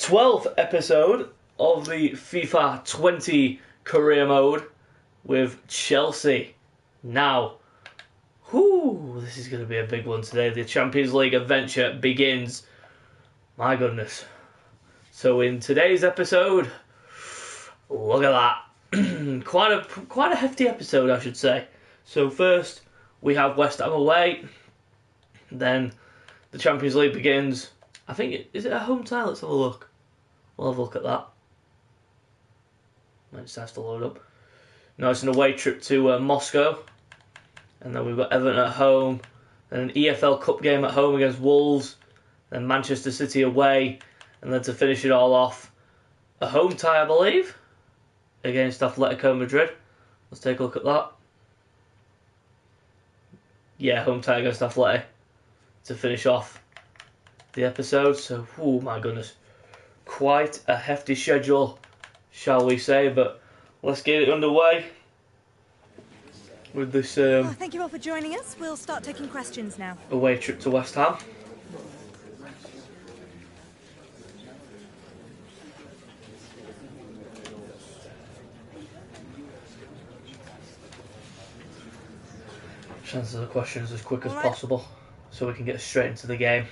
12th episode of the FIFA 20 career mode with Chelsea. Now, this is going to be a big one today. The Champions League adventure begins. My goodness. So in today's episode, look at that. quite a hefty episode, I should say. So first, we have West Ham away. Then the Champions League begins. I think is it a home tie? Let's have a look. We'll have a look at that. Might just have to load up. No, it's an away trip to Moscow. And then we've got Everton at home. Then an EFL Cup game at home against Wolves. Then Manchester City away. And then to finish it all off, a home tie, I believe, against Atletico Madrid. Let's take a look at that. Yeah, home tie against Atletico to finish off the episode. So, my goodness. Quite a hefty schedule, shall we say, but let's get it underway with this thank you all for joining us. We'll start taking questions now. Away trip to West Ham. Answer the questions as quick as possible so we can get straight into the game.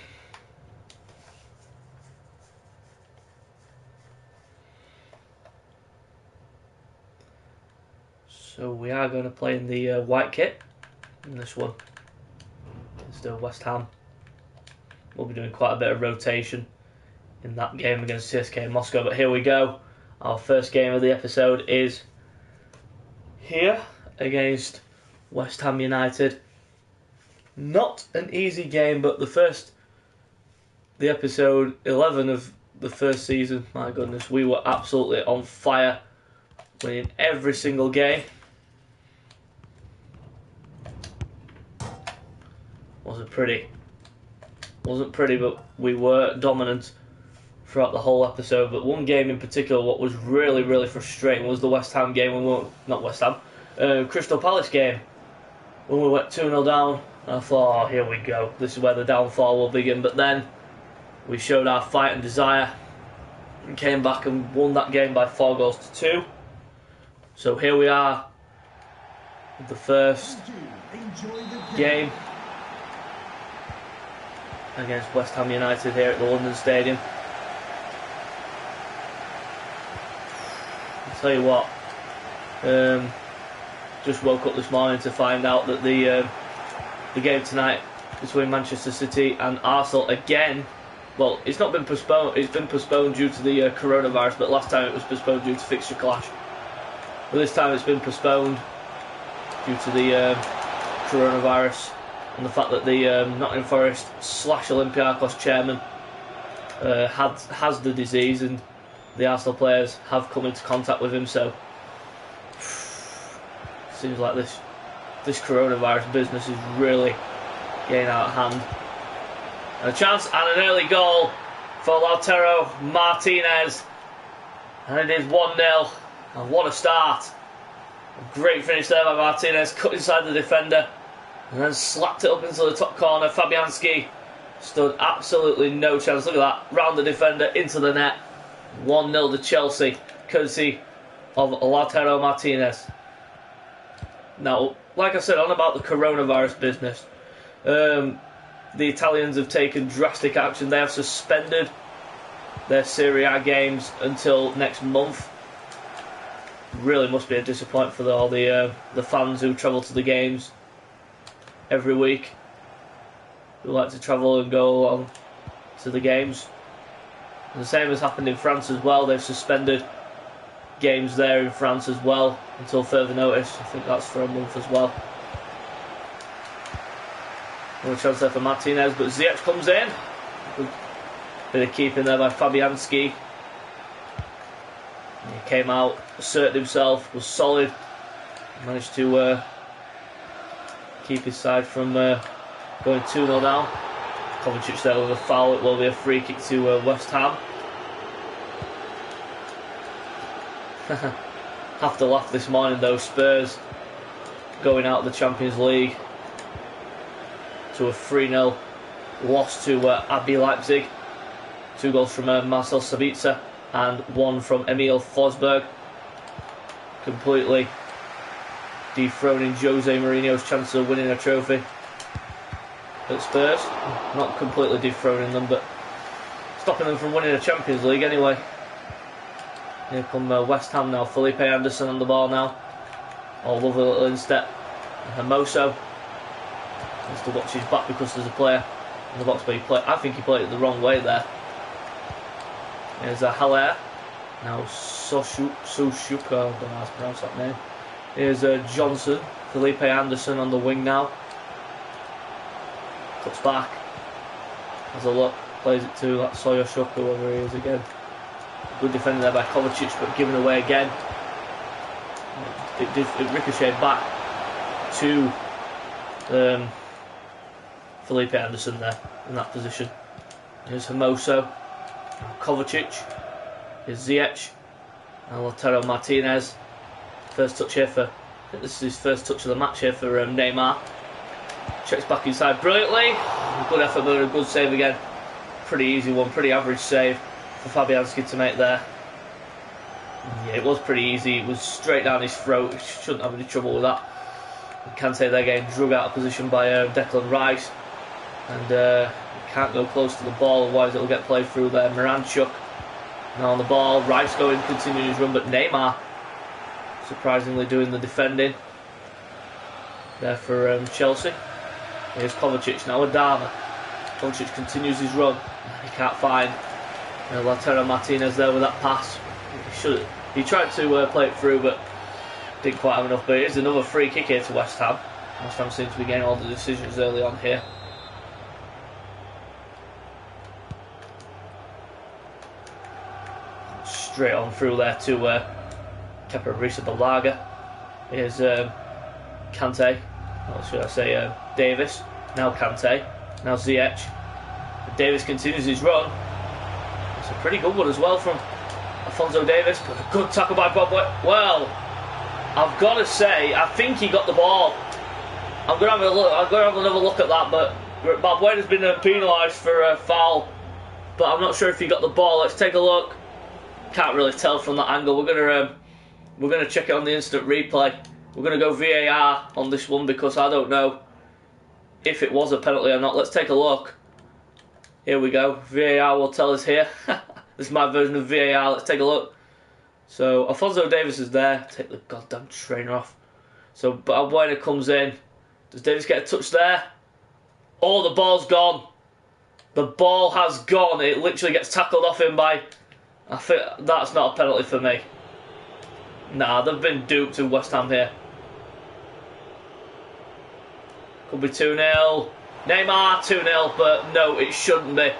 So we are going to play in the white kit in this one. It's still West Ham. We'll be doing quite a bit of rotation in that game against CSKA Moscow. But here we go. Our first game of the episode is here against West Ham United. Not an easy game, but the episode 11 of the first season, my goodness, we were absolutely on fire, winning every single game. Wasn't pretty, but we were dominant throughout the whole episode. But one game in particular, what was really, really frustrating was the West Ham game. Crystal Palace game. When we went 2-0 down, I thought, here we go. This is where the downfall will begin. But then we showed our fight and desire and came back and won that game by 4-2. So here we are with the first game against West Ham United here at the London Stadium. I'll tell you what, just woke up this morning to find out that the game tonight between Manchester City and Arsenal again, well, it's not been postponed, it's been postponed due to the coronavirus, but last time it was postponed due to fixture clash. But this time it's been postponed due to the coronavirus and the fact that the Nottingham Forest / Olympiacos chairman has the disease, and the Arsenal players have come into contact with him, so seems like this coronavirus business is really getting out of hand. And a chance and an early goal for Lautaro Martinez, and it is 1-0. And what a start! A great finish there by Martinez, cut inside the defender and then slapped it up into the top corner. Fabianski stood absolutely no chance. Look at that, round the defender into the net. 1-0 to Chelsea, courtesy of Lautaro Martinez. Now, like I said, on about the coronavirus business, the Italians have taken drastic action. They have suspended their Serie A games until next month. Really must be a disappointment for all the fans who travel to the games every week, who like to travel and go along to the games. And the same has happened in France as well. They've suspended games there in France as well until further notice. I think that's for a month as well. No chance there for Martinez, but Ziyech comes in. Good bit of keeping there by Fabianski. He came out, asserted himself, was solid, managed to keep his side from going 2-0 down. Kovacic there with a foul. It will be a free kick to West Ham. Have to laugh this morning though. Spurs going out of the Champions League to a 3-0 loss to RB Leipzig. 2 goals from Marcel Sabitzer and 1 from Emil Forsberg. Completely dethroning Jose Mourinho's chances of winning a trophy at Spurs. Not completely dethroning them, but stopping them from winning a Champions League anyway. Here come West Ham now. Felipe Anderson on the ball now. Oh, lovely little instep. Hermoso needs to watch his back because there's a player in the box, but I think he played it the wrong way there. Here's Haller. Now Soshuka, I don't know how to pronounce that name. Here's Johnson. Felipe Anderson on the wing now. Cuts back. Has a look. Plays it to that Soshuka, whoever he is again. Good defending there by Kovacic, but given away again. It ricocheted back to Felipe Anderson there in that position. Here's Hermoso. Kovacic. Here's Ziyech. And Lautaro Martinez. First touch here for... I think this is his first touch of the match here for Neymar. Checks back inside brilliantly. Good effort, but a good save again. Pretty easy one, pretty average save for Fabianski to make there. Yeah, it was pretty easy. It was straight down his throat. He shouldn't have any trouble with that. Kante there getting drug out of position by Declan Rice. And can't go close to the ball, otherwise it'll get played through there. Miranchuk now on the ball. Rice going, continuing his run, but Neymar surprisingly doing the defending there for Chelsea. Here's Kovacic, now Adama. Kovacic continues his run. He can't find Lautaro Martinez there with that pass. He tried to play it through, but didn't quite have enough. But it is another free kick here to West Ham. West Ham seems to be getting all the decisions early on here. Straight on through there to Kepa Arrizabalaga. Here's Kante. What should I say? Davis. Now Kante. Now Ziyech. Davis continues his run. It's a pretty good one as well from Alphonso Davis. But a good tackle by Bob Wade. Well, I've got to say, I think he got the ball. I'm going to have a look. I'm going to have another look at that. But Bob Wade has been penalised for a foul. But I'm not sure if he got the ball. Let's take a look. Can't really tell from that angle. We're gonna check it on the instant replay. We're gonna go VAR on this one because I don't know if it was a penalty or not. Let's take a look. Here we go. VAR will tell us here. This is my version of VAR. Let's take a look. So Alphonso Davis is there. Take the goddamn trainer off. So Balbuena comes in. Does Davis get a touch there? Oh, the ball's gone. The ball has gone. It literally gets tackled off him by... I think that's not a penalty for me. Nah, they've been duped to West Ham here. Could be 2-0. Neymar 2-0, but no, it shouldn't be.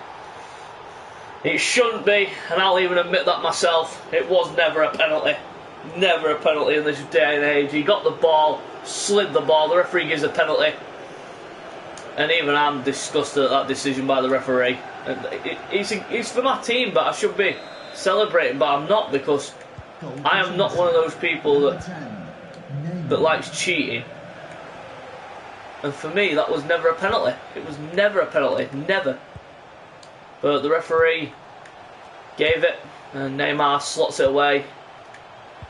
It shouldn't be, and I'll even admit that myself. It was never a penalty. Never a penalty in this day and age. He got the ball, slid the ball, the referee gives a penalty. And even I'm disgusted at that decision by the referee. It's for my team, but I should be celebrating, but I'm not, because I am not one of those people that likes cheating. And for me, that was never a penalty. It was never a penalty, never. But the referee gave it, and Neymar slots it away,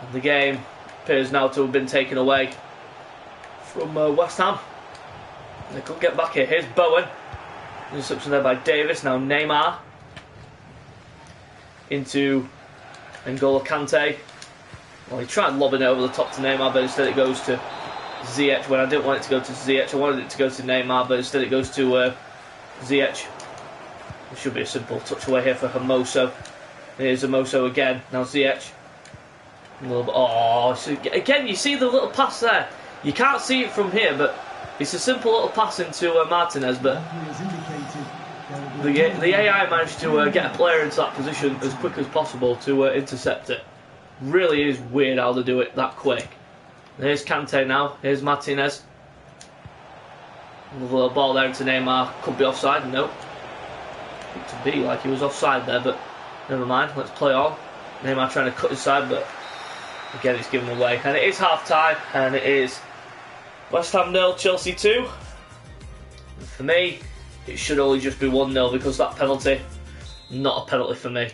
and the game appears now to have been taken away from West Ham. They could get back here. Here's Bowen. Interception there by Davis. Now Neymar into N'Golo Kante. Well, he tried lobbing it over the top to Neymar, but instead it goes to Ziyech. When I didn't want it to go to Ziyech, I wanted it to go to Neymar, but instead it goes to Ziyech. It should be a simple touch away here for Hermoso. Here's Hermoso again. Now Ziyech. A little bit. Oh, so again, you see the little pass there. You can't see it from here, but it's a simple little pass into Martinez, but the AI managed to get a player into that position as quick as possible to intercept it. Really is weird how they do it that quick. And here's Kante now. Here's Martinez. Another little ball there into Neymar. Could be offside. Nope. To be like he was offside there, but never mind. Let's play on. Neymar trying to cut inside, but again it's given away. And it is half time, and it is West Ham 0, Chelsea 2. And for me, it should only just be 1-0 because that penalty Not a penalty for me.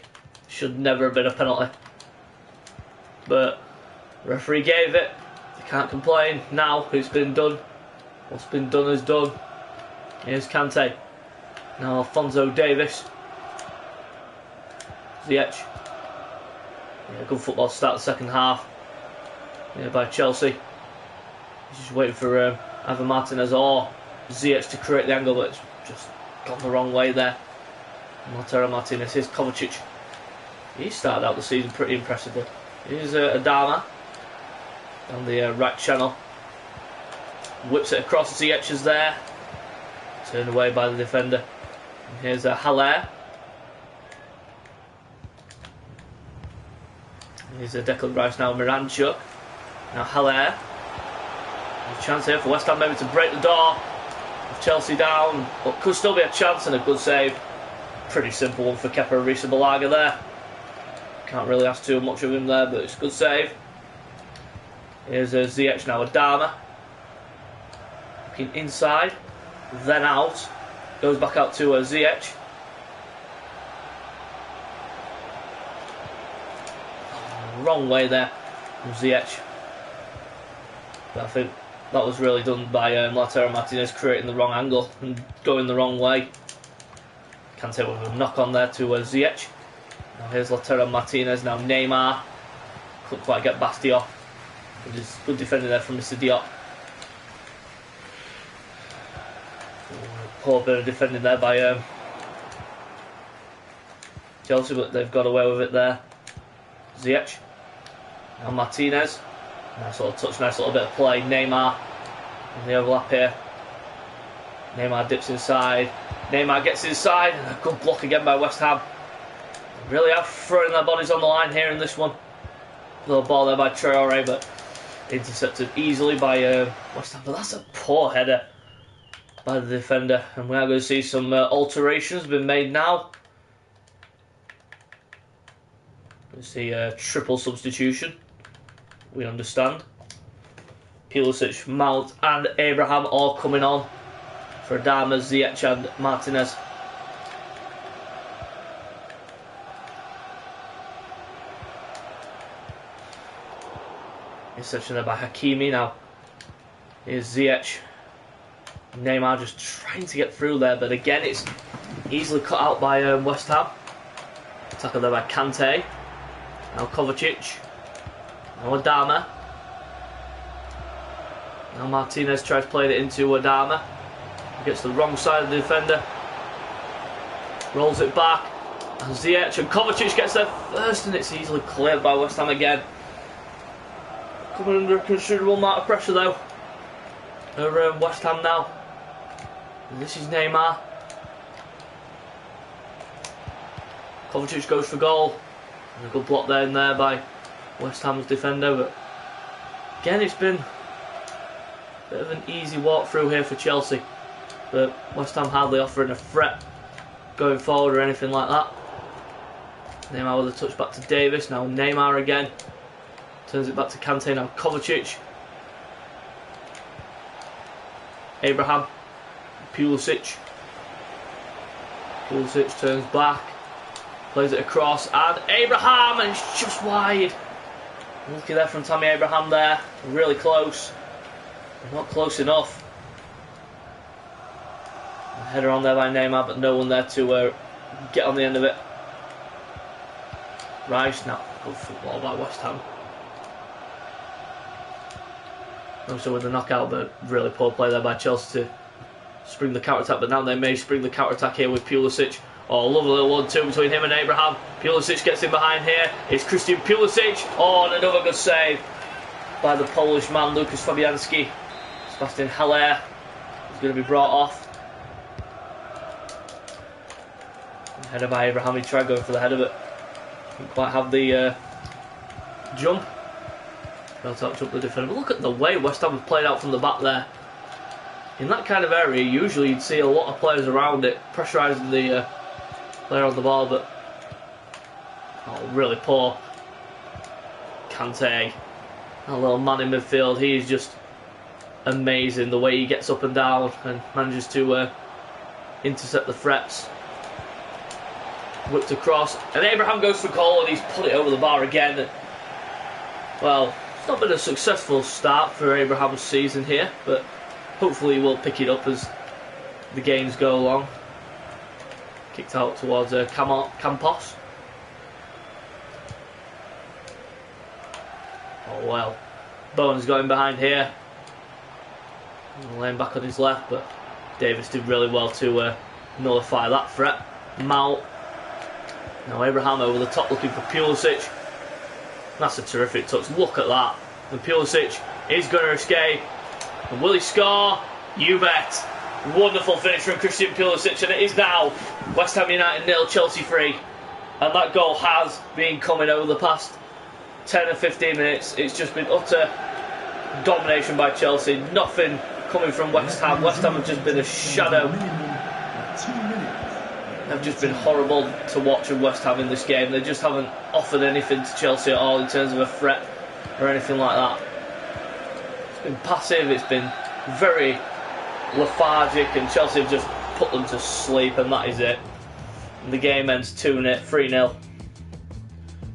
Should never have been a penalty. But the referee gave it. They can't complain. Now it's been done. What's been done is done. Here's Kante. Now Alphonso Davies. Ziyech. Yeah, good football to start the second half. Yeah, by Chelsea. He's just waiting for either Martinez or Ziyech to create the angle, but it's just gone the wrong way there. Lautaro Martinez. Here's Kovacic. He started out the season pretty impressively. Here's Adama down the right channel. Whips it across. Ziyech is there. Turned away by the defender. And here's Haller. Here's Declan Rice now. Miranchuk. Now Haller. There's a chance here for West Ham maybe to break the door of Chelsea down. But could still be a chance and a good save. Pretty simple one for Kepa Arrizabalaga there. Can't really ask too much of him there, but it's a good save. Here's Ziyech now. Adama. Looking inside. Then out. Goes back out to Ziyech. Wrong way there from Ziyech. But I think that was really done by Lautaro Martinez, creating the wrong angle and going the wrong way. Kante with a knock on there to Ziyech. Now here's Lautaro Martinez. Now Neymar. Couldn't quite get Basti off. Good defending there from Mr. Diop. Poor bit of defending there by Chelsea, but they've got away with it there. Ziyech. Now Martinez. Nice little touch, nice little bit of play. Neymar in the overlap here. Neymar dips inside. Neymar gets inside. And a good block again by West Ham. They really are throwing their bodies on the line here in this one. Little ball there by Traore, but intercepted easily by West Ham. But that's a poor header by the defender. And we are going to see some alterations being made now. We see a triple substitution. We understand. Pulisic, Mount and Abraham all coming on for Adama, Ziyech and Martinez. Interception there by Hakimi now. Here's Ziyech. Neymar just trying to get through there, but again it's easily cut out by West Ham. Tackle there by Kante. Now Kovacic. Now Adama. Now Martinez tries playing it into Adama. Gets the wrong side of the defender. Rolls it back. And Ziyech and Kovacic gets there first, and it's easily cleared by West Ham again. Coming under a considerable amount of pressure though. They're West Ham now. And this is Neymar. Kovacic goes for goal. And a good block there and there by West Ham's defender, but again it's been a bit of an easy walk through here for Chelsea, but West Ham hardly offering a threat going forward or anything like that. Neymar with a touch back to Davis. Now Neymar again turns it back to Kante. Now Kovacic, Abraham, Pulisic turns back, plays it across, and Abraham, and it's just wide. Lucky there from Tammy Abraham there. Really close. Not close enough. A header on there by Neymar, but no one there to get on the end of it. Rice now. Good football by West Ham. Also with the knockout, but really poor play there by Chelsea to spring the counter-attack. But now they may spring the counter-attack here with Pulisic. Oh, lovely little 1-2 between him and Abraham. Pulisic gets in behind here. It's Christian Pulisic. Oh, and another good save by the Polish man, Lucas Fabianski. Sebastian Haller is going to be brought off. Header by Abraham. He tried going for the header, but didn't quite have the jump. Well touched up the defender. But look at the way West Ham have played out from the back there. In that kind of area, usually you'd see a lot of players around it, pressurising the player on the ball, but really poor. Kante, a little man in midfield, he is just amazing the way he gets up and down and manages to intercept the threats. whipped across, and Abraham goes for goal, and he's put it over the bar again. Well, it's not been a successful start for Abraham's season here, but hopefully we'll pick it up as the games go along. Kicked out towards Campos. Oh well. Bowen's going behind here. Laying back on his left, but Davis did really well to nullify that threat. Mount. Now Abraham over the top looking for Pulisic. That's a terrific touch. Look at that. And Pulisic is going to escape. And will he score? You bet. Wonderful finish from Christian Pulisic, and it is now West Ham United 0, Chelsea 3. And that goal has been coming over the past 10 or 15 minutes. It's just been utter domination by Chelsea. Nothing coming from West Ham. West Ham have just been a shadow. They've just been horrible to watch in West Ham in this game. They just haven't offered anything to Chelsea at all in terms of a threat or anything like that. It's been passive, it's been very lethargic, and Chelsea have just put them to sleep, and that is it. And the game ends 3-0.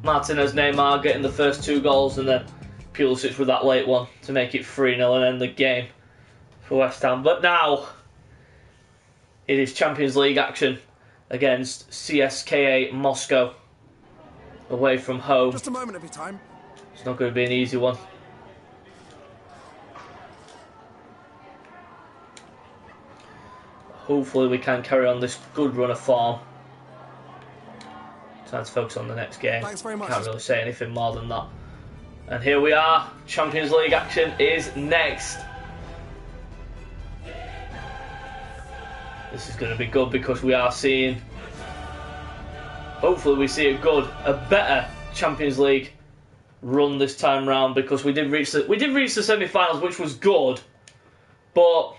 Martinez, Neymar getting the first 2 goals, and then Pulisic with that late one to make it 3-0 and end the game for West Ham. But now it is Champions League action against CSKA Moscow away from home. Just a moment of your time. It's not going to be an easy one. Hopefully we can carry on this good run of form. Time to focus on the next game. Thanks very much. Can't really say anything more than that. And here we are. Champions League action is next. This is going to be good because we are seeing, hopefully we see a better Champions League run this time round, because we did reach the semi-finals, which was good, but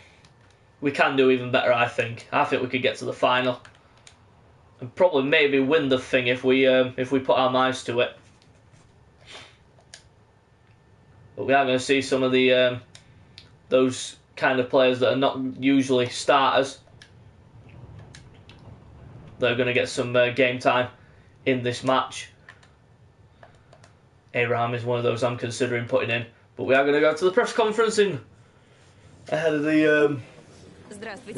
we can do even better. I think we could get to the final and probably maybe win the thing if we put our minds to it. But we are going to see some of the those kind of players that are not usually starters. They're going to get some game time in this match. Abraham is one of those I'm considering putting in. But we are going to go to the press conference ahead of the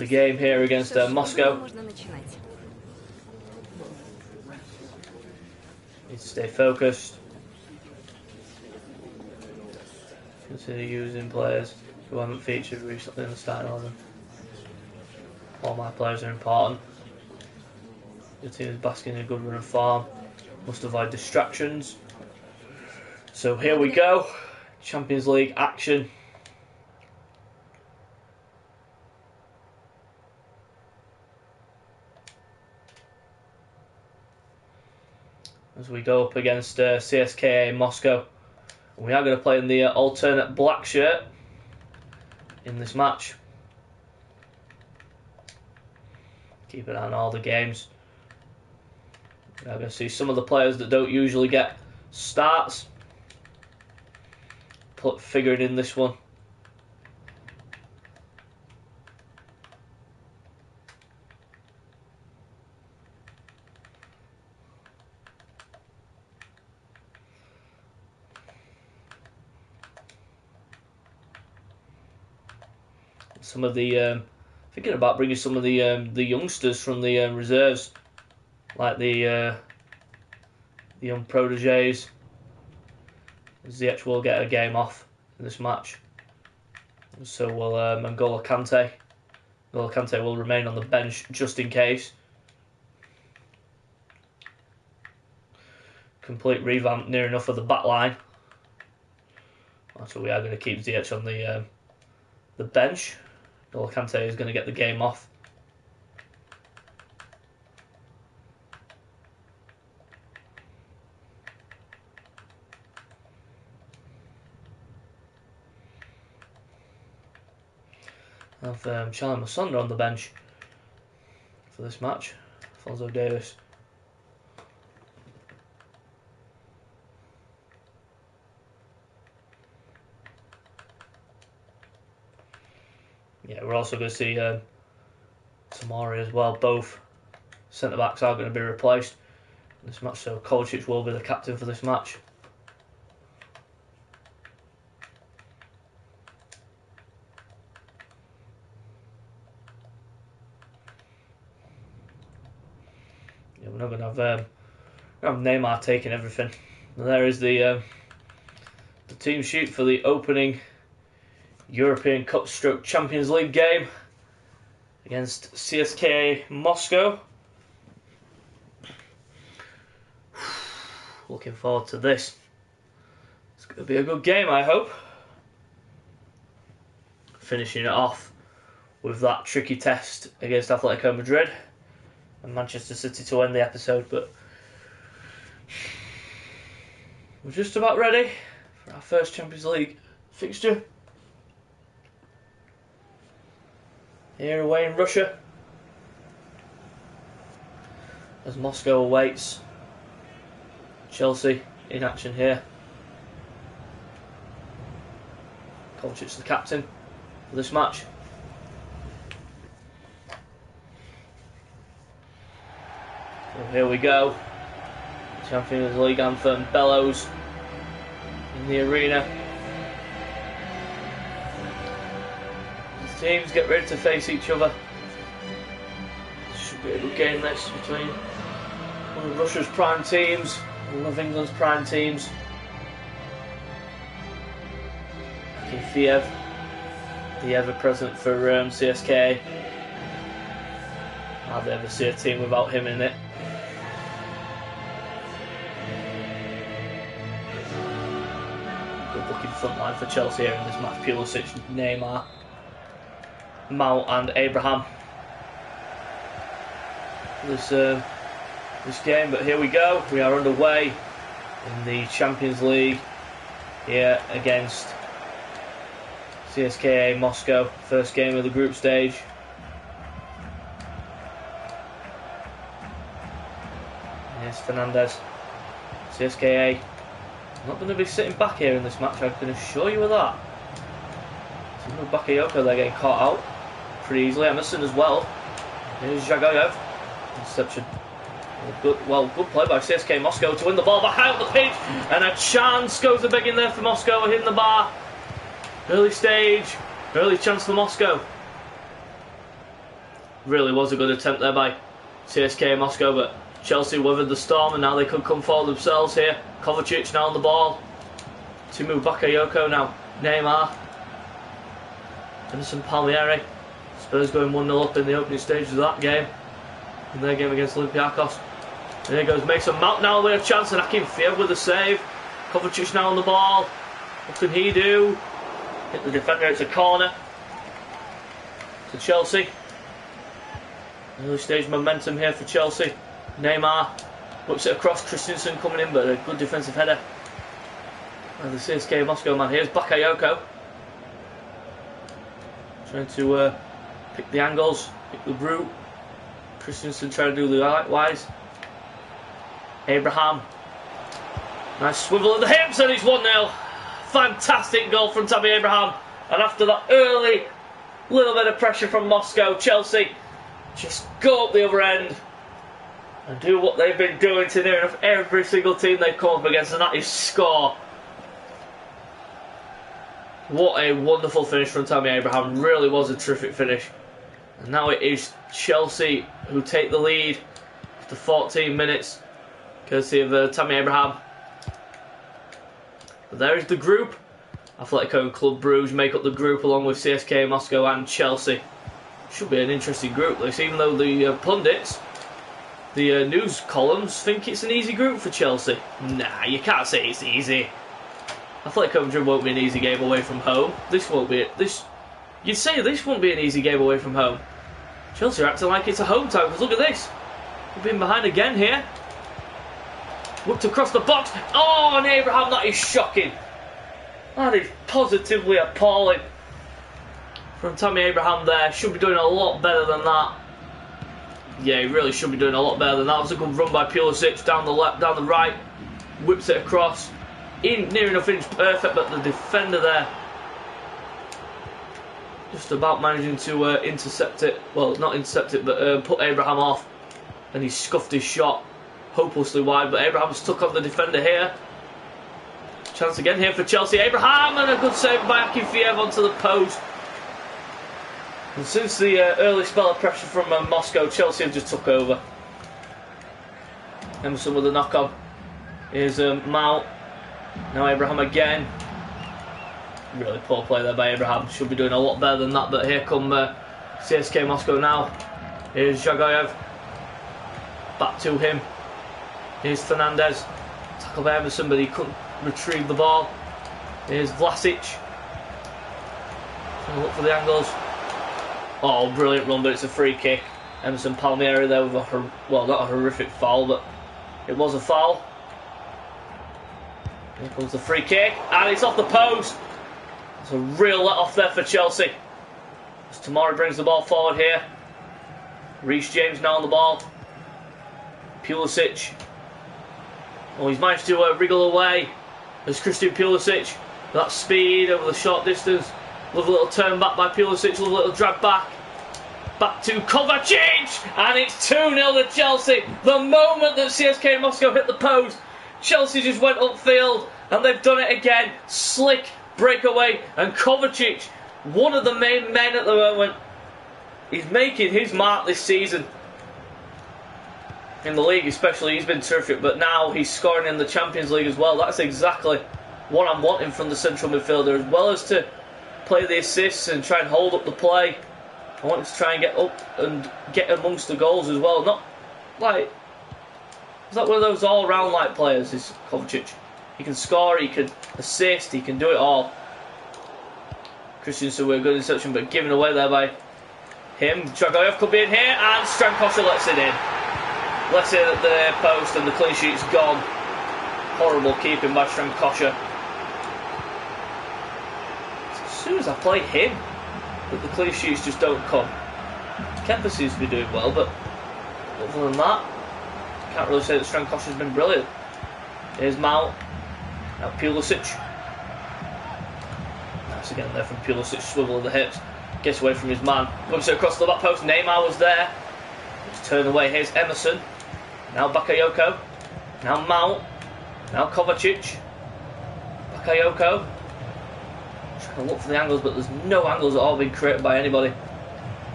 game here against Moscow. Need to stay focused. Consider using players who haven't featured recently in the starting order. All my players are important. The team is basking in a good run of form. Must avoid distractions. So here we go. Champions League action. As we go up against CSKA Moscow. We are going to play in the alternate black shirt in this match. Keep an eye on all the games. We are going to see some of the players that don't usually get starts figured in this one. Some of the thinking about bringing some of the youngsters from the reserves, like the young proteges. Ziyech will get a game off in this match, so will N'Golo Kante. N'Golo Kante will remain on the bench just in case. Complete revamp near enough of the back line. So we are going to keep Ziyech on the bench. N'Golo Kante is going to get the game off. Have Charlie Musonda on the bench for this match. Alphonso Davies. Yeah, we're also going to see Tamari as well. Both centre backs are going to be replaced. this match, so Kovacic will be the captain for this match. Yeah, we're not going to have Neymar taking everything. And there is the team sheet for the opening European Cup / Champions League game against CSKA Moscow. Looking forward to this. It's going to be a good game, I hope. Finishing it off with that tricky test against Atletico Madrid and Manchester City to end the episode, but we're just about ready for our first Champions League fixture. Here away in Russia, as Moscow awaits Chelsea in action here. Kovacic the captain for this match. So here we go. Champions League anthem bellows in the arena. The teams get ready to face each other. Should be a good game this between one of Russia's prime teams, one of England's prime teams. Kiev, the ever-present for CSK. Hardly ever see a team without him in it. Good looking front line for Chelsea here in this match. Pulisic, Neymar, Mount and Abraham. This game, but here we go. We are underway in the Champions League here against CSKA Moscow. First game of the group stage. Yes, Fernandez. CSKA not going to be sitting back here in this match, I can assure you of that. So Bakayoko, they're getting caught out pretty easily. Emerson as well. Here's Zhagayev. Interception. Good play by CSKA Moscow to win the ball back out the pitch, and a chance goes a big in there for Moscow, hitting the bar. Early chance for Moscow. Really was a good attempt there by CSKA Moscow, but Chelsea weathered the storm and now they could come forward themselves here. Kovacic now on the ball. Timu Bakayoko now. Neymar. Emerson Palmieri. Spurs going 1-0 up in the opening stages of that game. In their game against Olympiacos. There goes Mason Mount now with a chance, and Akim Fiev with a save. Kovacic now on the ball. What can he do? Hit the defender, it's a corner to Chelsea. Early stage momentum here for Chelsea. Neymar whips it across, Christensen coming in, but a good defensive header. And the CSKA Moscow man, here's Bakayoko. Trying to pick the angles, pick the route. Christensen trying to do the likewise. Abraham. Nice swivel at the hips, and it's 1-0. Fantastic goal from Tammy Abraham. And after that early little bit of pressure from Moscow, Chelsea just go up the other end and do what they've been doing to near enough every single team they've come up against, and that is score. What a wonderful finish from Tammy Abraham. Really was a terrific finish. And now it is Chelsea who take the lead after 14 minutes, courtesy of Tammy Abraham. But there is the group. Atletico and Club Brugge make up the group along with CSKA Moscow and Chelsea. Should be an interesting group this, even though the pundits, the news columns, think it's an easy group for Chelsea. Nah, you can't say it's easy. Atletico Madrid won't be an easy game away from home. This won't be you'd say this won't be an easy game away from home. Chelsea are acting like it's a home time, because look at this. We've been behind again here. Looked across the box. Oh, and Abraham, that is shocking. That is positively appalling from Tammy Abraham there. Should be doing a lot better than that. Yeah, he really should be doing a lot better than that. That was a good run by Pulisic down the left, down the right. Whips it across. In near enough inch perfect, but the defender there just about managing to intercept it. Well, not intercept it, but put Abraham off. And he scuffed his shot hopelessly wide, but Abraham's stuck on the defender here. Chance again here for Chelsea. Abraham, and a good save by Akinfeev onto the post. And since the early spell of pressure from Moscow, Chelsea have just took over. Emerson with a knock on. Here's Mount. Now Abraham again. Really poor play there by Abraham. Should be doing a lot better than that, but here come CSK Moscow now. Here's Zhagoyev. Back to him. Here's Fernandez. Tackle by Emerson, but he couldn't retrieve the ball. Here's Vlasic. Trying to look for the angles. Oh, brilliant run, but it's a free kick. Emerson Palmieri there with a, well, not a horrific foul, but it was a foul. Here comes the free kick, and it's off the post. It's a real let off there for Chelsea. As Tomori brings the ball forward here. Reece James now on the ball. Pulisic. Oh, he's managed to wriggle away. There's Christian Pulisic. That speed over the short distance. Lovely little turn back by Pulisic. Lovely little drag back. Back to Kovacic. And it's 2-0 to Chelsea. The moment that CSK Moscow hit the post, Chelsea just went upfield. And they've done it again. Slick breakaway. And Kovacic, one of the main men at the moment, he's making his mark this season. In the league especially, he's been terrific, but now he's scoring in the Champions League as well. That's exactly what I'm wanting from the central midfielder, as well as to play the assists and try and hold up the play. I want him to try and get up and get amongst the goals as well. Not like, he's like one of those all-round like players, is Kovacic. He can score, he can assist, he can do it all. Christiansen with a good interception, but given away there by him. Zhagoyev could be in here, and Strankosha lets it in. Lets it at the post, and the clean sheet's gone. Horrible keeping by Strankosha. As soon as I play him, but the clean sheets just don't come. Kepa seems to be doing well, but other than that, can't really say that Strankosha's been brilliant. Here's Mount. Now Pulisic. Nice again there from Pulisic, swivel of the hips. Gets away from his man. Whips it across the back post. Neymar was there. Just turn away. Here's Emerson. Now Bakayoko. Now Mount. Now Kovacic. Bakayoko. Trying to look for the angles, but there's no angles at all being created by anybody.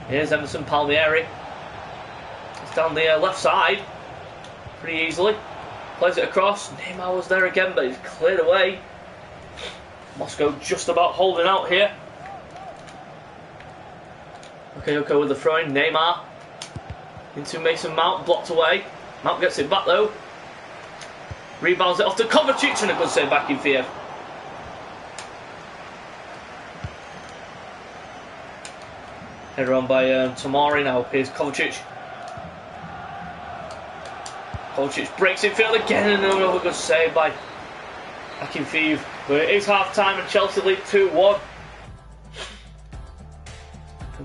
Here's Emerson Palmieri. It's down the left side. Pretty easily. Plays it across. Neymar was there again, but he's cleared away. Moscow just about holding out here. Bakayoko with the throw-in. Neymar. Into Mason Mount. Blocked away. Mount gets it back though. Rebounds it off to Kovacic, and a good save back in Akinfeev. Header on by Tomori now. Here's Kovacic. Kovacic breaks in field again, and another good save by Akinfeev. But it is half time and Chelsea lead 2-1.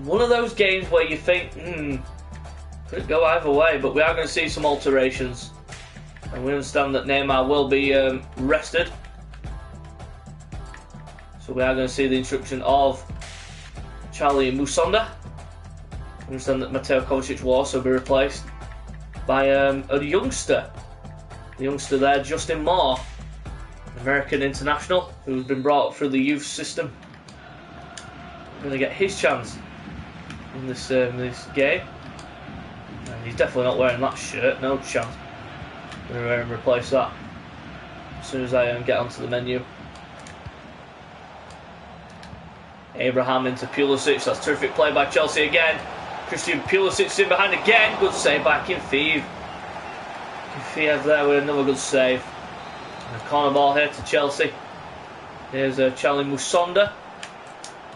One of those games where you think, could it go either way? But we are going to see some alterations. And we understand that Neymar will be rested. So we are going to see the introduction of Charlie Musonda. We understand that Mateo Kovacic will also be replaced by a youngster. The youngster there, Justin Moore, an American international who's been brought up through the youth system. We're going to get his chance in this game. And he's definitely not wearing that shirt, no chance. I'm going to replace that as soon as I get onto the menu. Abraham into Pulisic, that's terrific play by Chelsea again. Christian Pulisic in behind again, good save by Akinfeev. Akinfeev there with another good save. And a corner ball here to Chelsea. Here's Charlie Musonda.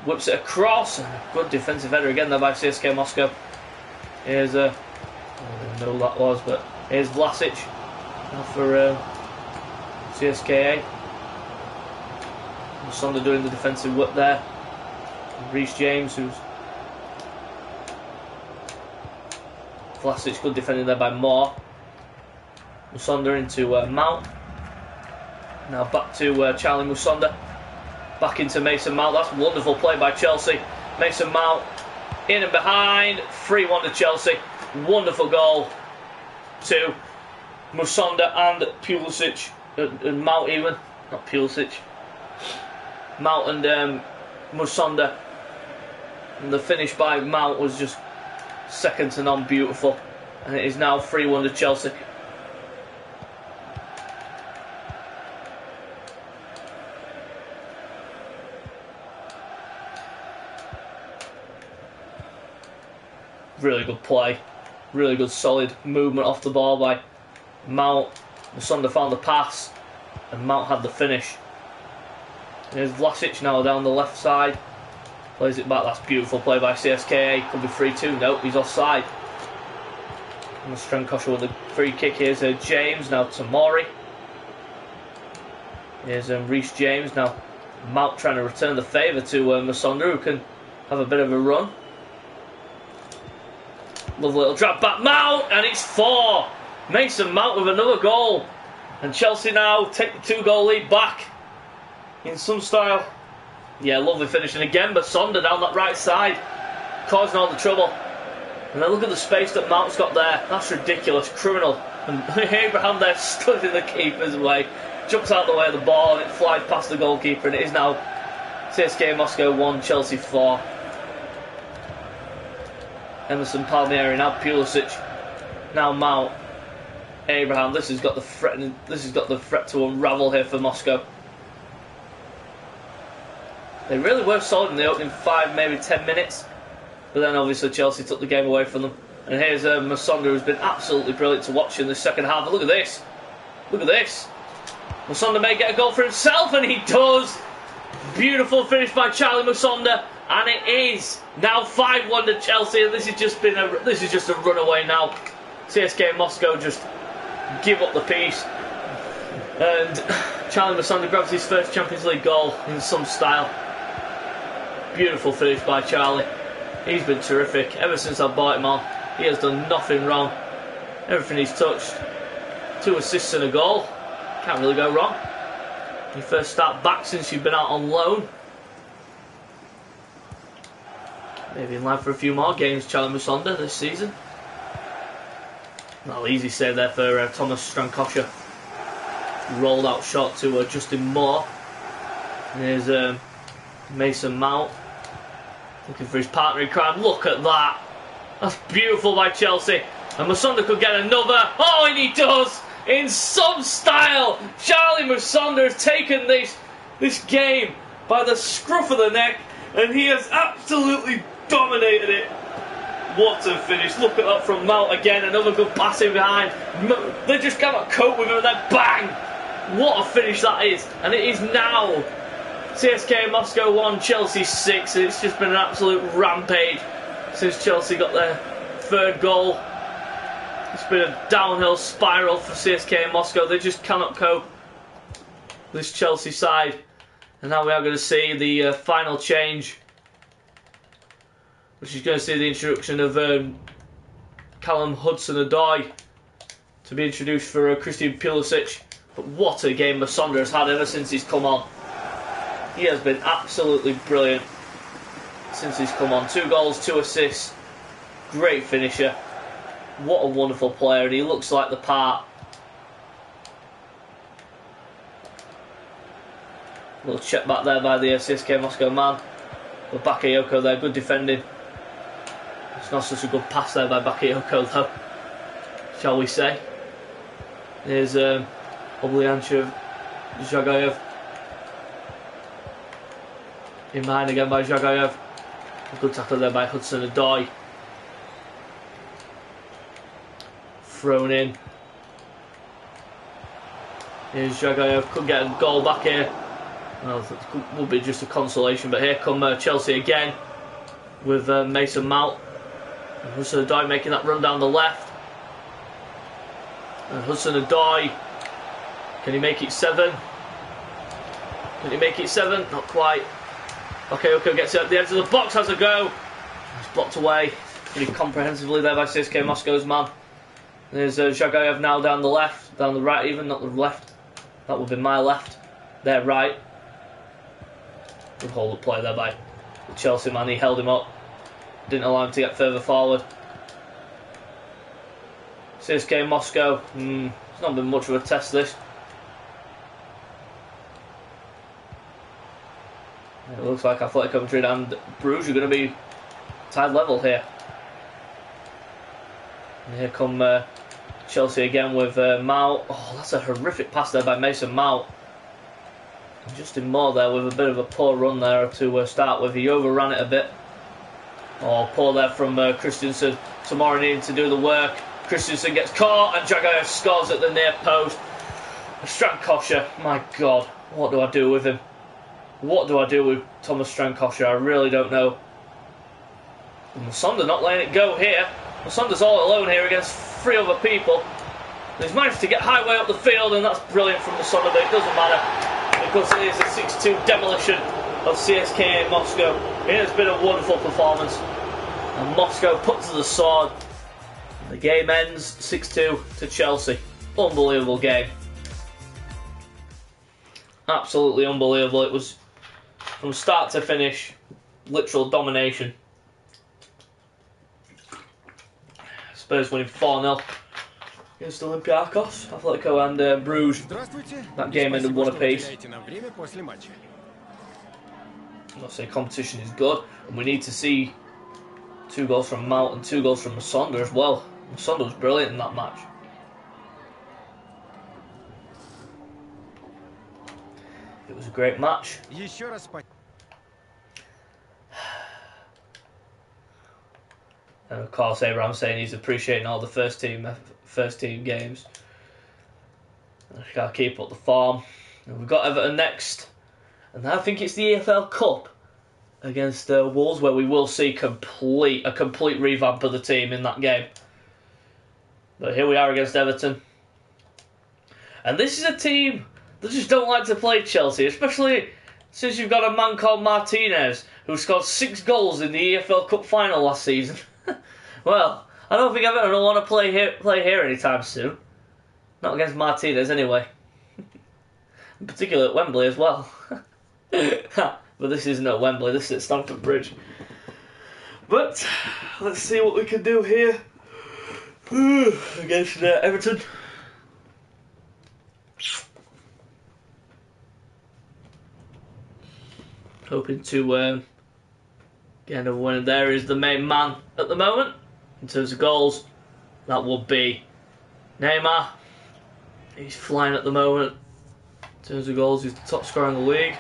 Whips it across, and a good defensive header again there by CSK Moscow. Here's I don't know who that was, but here's Vlasic now for CSKA. Musonda doing the defensive whip there. Reece James, who's Vlasic, good defending there by Moore. Musonda into Mount. Now back to Charlie Musonda. Back into Mason Mount. That's a wonderful play by Chelsea. Mason Mount in and behind. 3-1 to Chelsea. Wonderful goal to Musonda and Pulisic, and Mount even, not Pulisic. Mount and Musonda. And the finish by Mount was just second to none, beautiful. And it is now 3-1 to Chelsea. Really good play. Really good solid movement off the ball by Mount. Musonda found the pass and Mount had the finish. Here's Vlasic now down the left side. Plays it back. That's beautiful play by CSKA. Could be 3-2. No, he's offside. And Strankosha with the free kick. Here's James. Now Tamori. Here's Reece James. Now Mount trying to return the favour to Musonda, who can have a bit of a run. Lovely little drop back. Mount! And it's 4. Mason Mount with another goal. And Chelsea now take the 2-goal lead back in some style. Yeah, lovely finishing again. Musonda down that right side, causing all the trouble. And then look at the space that Mount's got there. That's ridiculous, criminal. And Abraham there stood in the keeper's way, jumps out the way of the ball, and it flies past the goalkeeper. And it is now CSKA Moscow 1, Chelsea 4. Emerson Palmieri, now Pulisic, now Mount. Abraham. This has got the threat to unravel here for Moscow. They really were solid in the opening 5, maybe 10 minutes. But then obviously Chelsea took the game away from them. And here's Musonda, who's been absolutely brilliant to watch in the second half. But look at this. Look at this. Musonda may get a goal for himself, and he does. Beautiful finish by Charlie Musonda. And it is now 5-1 to Chelsea. And this is just a runaway now. CSKA Moscow just give up the piece. And Charlie Musonda grabs his first Champions League goal in some style. Beautiful finish by Charlie. He's been terrific ever since I bought him on. He has done nothing wrong. Everything he's touched. 2 assists and a goal. Can't really go wrong. You first start back since you've been out on loan. Maybe in line for a few more games, Charlie Musonda, this season. Well, easy save there for Thomas Strankosha. Rolled out shot to Justin Moore. And here's Mason Mount. Looking for his partner in crime. Look at that. That's beautiful by Chelsea. And Musonda could get another. Oh, and he does. In some style. Charlie Musonda has taken this game by the scruff of the neck. And he has absolutely dominated it. What a finish. Look at that from Mount again. Another good pass in behind. They just cannot cope with him. And then bang. What a finish that is. And it is now CSKA Moscow 1, Chelsea 6. It's just been an absolute rampage since Chelsea got their third goal. It's been a downhill spiral for CSKA Moscow. They just cannot cope, this Chelsea side. And now we are going to see the final change, which is going to see the introduction of Callum Hudson-Odoi to be introduced for Christian Pulisic. But what a game Musonda has had ever since he's come on. He has been absolutely brilliant since he's come on. 2 goals, 2 assists. Great finisher. What a wonderful player, and he looks like the part. Little check back there by the CSKA Moscow man. But Bakayoko there, good defending. It's not such a good pass there by Bakayoko though, shall we say. Here's Oblyanchev, Zhagayev. In behind again by Zhagayev. A good tackle there by Hudson-Odoi. Thrown in. Here's Zhagayev. Could get a goal back here. Well, it would be just a consolation. But here come Chelsea again with Mason Mount. And Hudson-Odoi making that run down the left. And Hudson-Odoi. Can he make it 7? Can he make it 7? Not quite. Bakayoko gets it at the edge of the box, has a go. It's blocked away pretty comprehensively there by CSKA Moscow's man. There's Zhagayev now down the left, down the right even, not the left. That would be my left. There, right. Good hold up play there by the Chelsea man. He held him up. Didn't allow him to get further forward. CSKA Moscow, It's not been much of a test, this. It looks like Athletic Madrid and Bruges are going to be tied level here. And here come Chelsea again with Mount. Oh, that's a horrific pass there by Mason Mount. And Justin Moore there with a bit of a poor run there to start with. He overran it a bit. Oh, poor there from Christensen. Tomorrow needing to do the work. Christensen gets caught and Jagayev scores at the near post. Strankosha, my God, what do I do with him? What do I do with Thomas Strankosha? I really don't know. And Masonda not letting it go here. Masonda's all alone here against 3 other people. He's managed to get highway up the field, and that's brilliant from Masonda, but it doesn't matter because it is a 6-2 demolition of CSKA Moscow. It has been a wonderful performance, and Moscow put to the sword. The game ends 6-2 to Chelsea. Unbelievable game. Absolutely unbelievable. It was from start to finish, literal domination. Spurs winning 4-0 against Olympiacos. Atletico and Bruges. That game ended 1 apiece. I'll say competition is good, and we need to see 2 goals from Mount and 2 goals from Masonda as well. Masonda was brilliant in that match. It was a great match. And of course, Abraham saying he's appreciating all the first team games. We've got to keep up the form. And we've got Everton next, and I think it's the EFL Cup against Wolves, where we will see a complete revamp of the team in that game. But here we are against Everton, and this is a team that just don't like to play Chelsea, especially since you've got a man called Martinez who scored 6 goals in the EFL Cup final last season. Well, I don't think Everton will want to play here anytime soon. Not against Martinez, anyway. In particular at Wembley as well. But this isn't at Wembley, this is at Stamford Bridge. But let's see what we can do here against Everton. Hoping to get another win. There is the main man at the moment in terms of goals. That would be Neymar. He's flying at the moment in terms of goals. He's the top scorer in the league.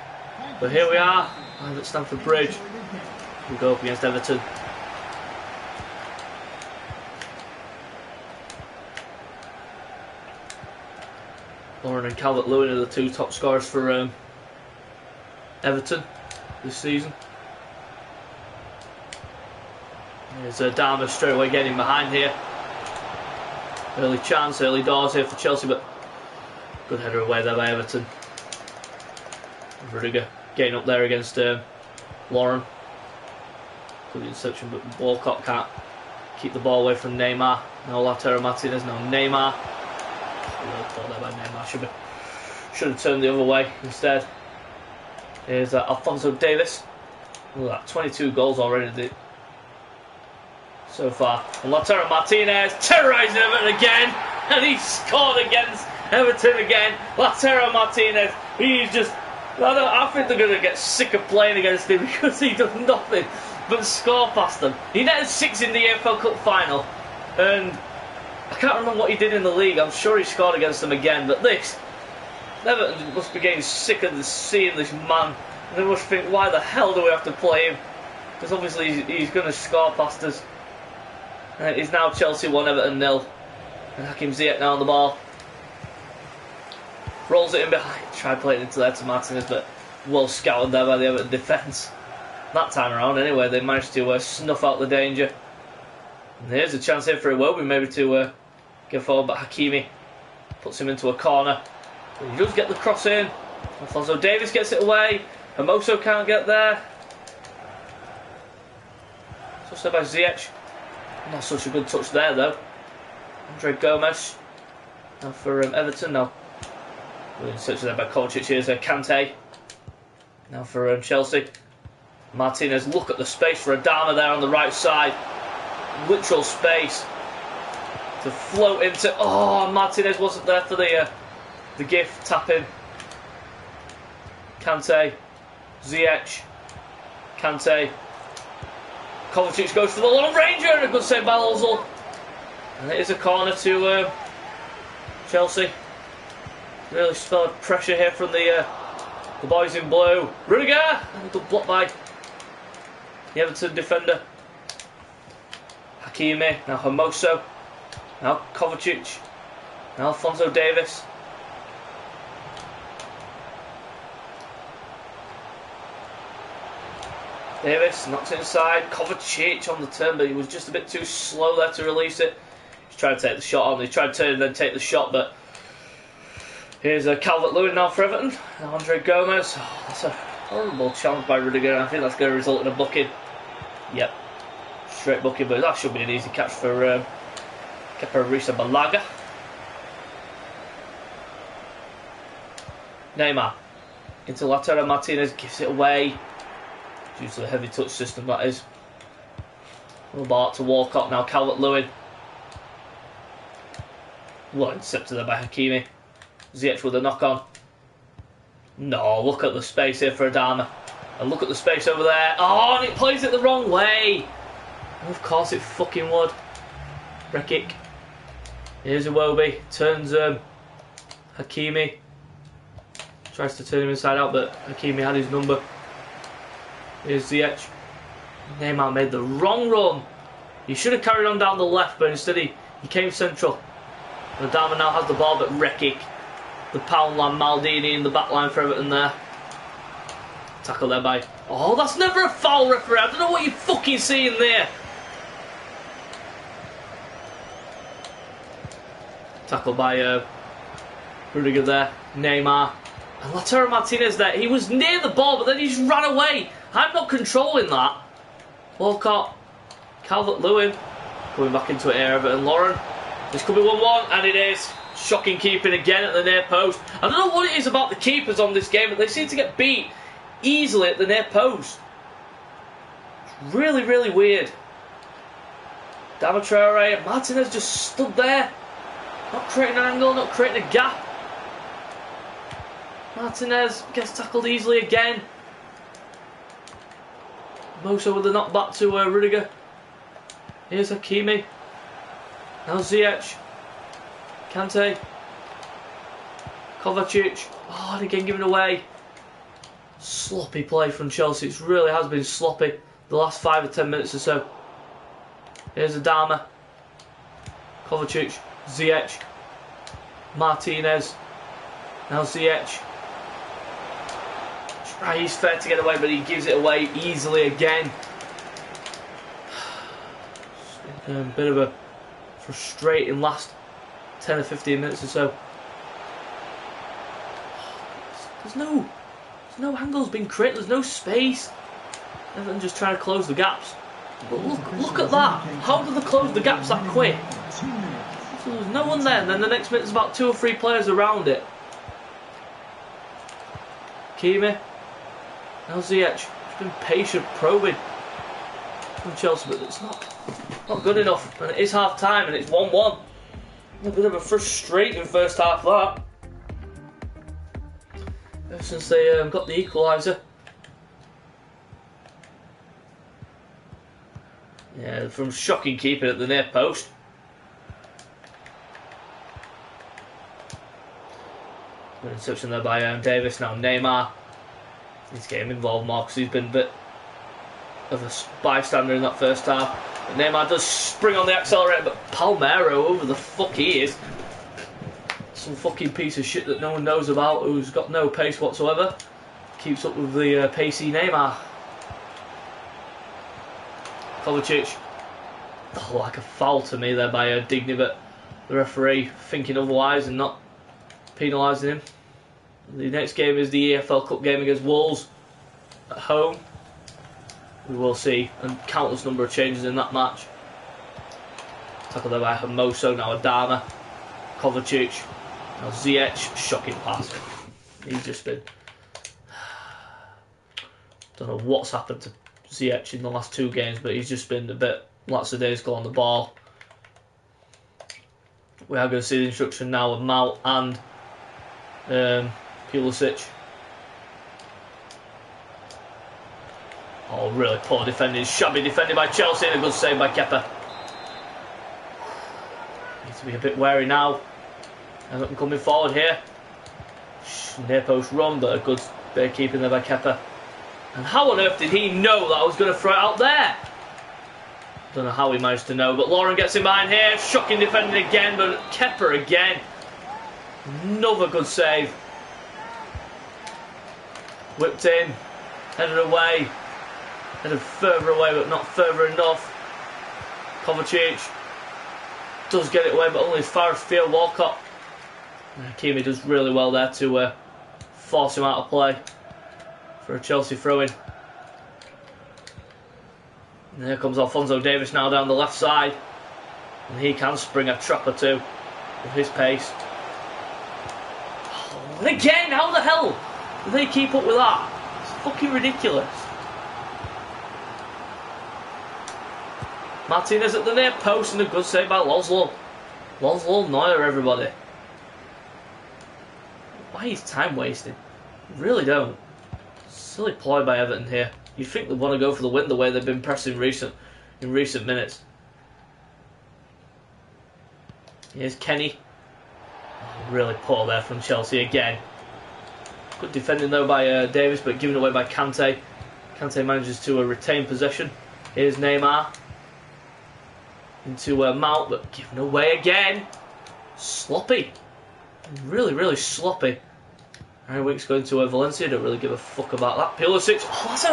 But here we are, live at Stamford Bridge. We go up against Everton. Lauren and Calvert-Lewin are the 2 top scorers for Everton this season. There's Dharma straight away getting behind here. Early chance, early doors here for Chelsea, but good header away there by Everton. Rudiger getting up there against Lauren. Good interception, but Walcott can't keep the ball away from Neymar. No Lautaro Martinez, no Neymar. Really caught there by Neymar. Should have turned the other way instead. Here's Alphonso Davies. Look at that, 22 goals already so far. And Lautaro Martinez terrorising Everton again, and he scored against Everton again. Lautaro Martinez, he's just... I think they're going to get sick of playing against him because he does nothing but score past them. He netted 6 in the AFL Cup final, and I can't remember what he did in the league. I'm sure he scored against them again, but this... Everton must be getting sick of seeing this man. They must think, why the hell do we have to play him? Because obviously he's going to score past us. It's now Chelsea 1, Everton 0. And Hakim Ziyech now on the ball. Rolls it in behind. Tried playing it into there to Martinez, but well scouted there by the Everton defence. That time around, anyway, they managed to snuff out the danger. And here's a chance here for Iwobi maybe to get forward, but Hakimi puts him into a corner. He does get the cross in. Alphonso Davies gets it away. Hermoso can't get there. Touched there by Ziyech. Not such a good touch there though. Andre Gomes. Now for Everton now. Touched there by Kovacic. Here's Kante. Now for Chelsea. Martinez, look at the space for Adama there on the right side. Literal space. to float into. Oh, Martinez wasn't there for the gift tapping. Kante, Ziyech, Kante. Kovacic goes for the long ranger and a good save by Ozil. And it is a corner to Chelsea. Really felt pressure here from the boys in blue. Rudiger! And a good block by the Everton defender. Hakimi, now Hermoso, now Kovacic, now Alphonso Davies. Davies knocks it inside. Kovacic on the turn, but he was just a bit too slow there to release it. He's trying to take the shot on. He tried to turn and then take the shot, but here's Calvert-Lewin now for Everton. Now Andre Gomez. Oh, that's a horrible challenge by Rudiger. I think that's going to result in a booking. Yep, straight booking, but that should be an easy catch for Kepa Arrizabalaga. Neymar into Lautaro Martinez, gives it away. Due to the heavy touch system, that is. Little ball to Walcott, now Calvert-Lewin. Well intercepted there by Hakimi. Ziyech with a knock on. No, look at the space here for Adama. And look at the space over there. Oh, and it plays it the wrong way. Of course it fucking would. Rekic. Here's Iwobi. Turns Hakimi. Tries to turn him inside out, but Hakimi had his number. Here's Ziyech. Neymar made the wrong run. He should have carried on down the left, but instead he came central. Adama now has the ball, but Rekic, the Poundland Maldini in the back line for Everton there. Tackle there by... Oh, that's never a foul, referee. I don't know what you're fucking seeing there. Tackle by Rudiger there. Neymar. And Lautaro Martinez there. He was near the ball, but then he just ran away. I'm not controlling that. Walcott. Calvert-Lewin. Going back into it here, Everton. Lauren. This could be 1-1, and it is. Shocking keeping again at the near post. I don't know what it is about the keepers on this game, but they seem to get beat easily at the near post. It's really, really weird. Dama Traore. Martinez just stood there. Not creating an angle, not creating a gap. Martinez gets tackled easily again. Moso with the knockback to Rudiger. Here's Hakimi. Now Ziyech. Kante. Kovacic. Oh, and again given away. Sloppy play from Chelsea. It really has been sloppy the last 5 or 10 minutes or so. Here's Adama. Kovacic. Ziyech. Martinez. Now Ziyech. He's fair to get away, but he gives it away easily again. It's been a bit of a frustrating last 10 or 15 minutes or so. There's no angles being created. There's no space. Everton just trying to close the gaps. But look at that. How do they close the gaps that quick? So there's no one there, and then the next minute there's about 2 or 3 players around it. Kimi. Now Ziyech. He's been patient, probing from Chelsea, but it's not good enough. And it is half time, and it's 1-1. A bit of a frustrating first half, that. Ever since they got the equaliser. Yeah, from shocking keeping at the near post. Good interception there by Davis. Now Neymar. He's getting involved more because he's been a bit of a bystander in that first half. But Neymar does spring on the accelerator, but Palmeiro, over the fuck he is. Some fucking piece of shit that no one knows about, who's got no pace whatsoever. Keeps up with the pacey Neymar. Kovacic. Oh, like a foul to me there by Digny, but the referee thinking otherwise and not penalising him. The next game is the EFL Cup game against Wolves at home. We will see a countless number of changes in that match. Tackle there by Hermoso, now Adama. Kovacic. Now Ziyech. Shocking pass. He's just been... Don't know what's happened to Ziyech in the last 2 games, but he's just been a bit lackadaisical on the ball. we are going to see the instruction now of Mount and Pulisic. Oh, really poor defending. Shabby defending by Chelsea and a good save by Kepa. Need to be a bit wary now. Everton coming forward here. Near post run, but a good bit of keeping there by Kepa. And how on earth did he know that I was going to throw it out there? Don't know how he managed to know, but Lauren gets in behind here. Shocking defending again, but Kepa again. Another good save. Whipped in, headed away. Headed further away, but not further enough. Kovacic does get it away, but only as far as Theo Walcott. And Hakimi does really well there to force him out of play for a Chelsea throw-in. And here comes Alphonso Davies now down the left side. And he can spring a trap or two with his pace. Oh, and again, how the hell do they keep up with that? It's fucking ridiculous. Martinez at the near post and a good save by Laszlo. Laszlo Neuer, everybody. Why is time wasted? Really don't. Silly ploy by Everton here. You'd think they'd want to go for the win the way they've been pressing in recent minutes. Here's Kenny. Oh, really poor there from Chelsea again. Good defending though by Davis, but given away by Kante. Kante manages to retain possession. Here's Neymar. Into Mount, but given away again. Sloppy. Really, really sloppy. Harry Winks going to Valencia. Don't really give a fuck about that. Pulisic. Oh, that's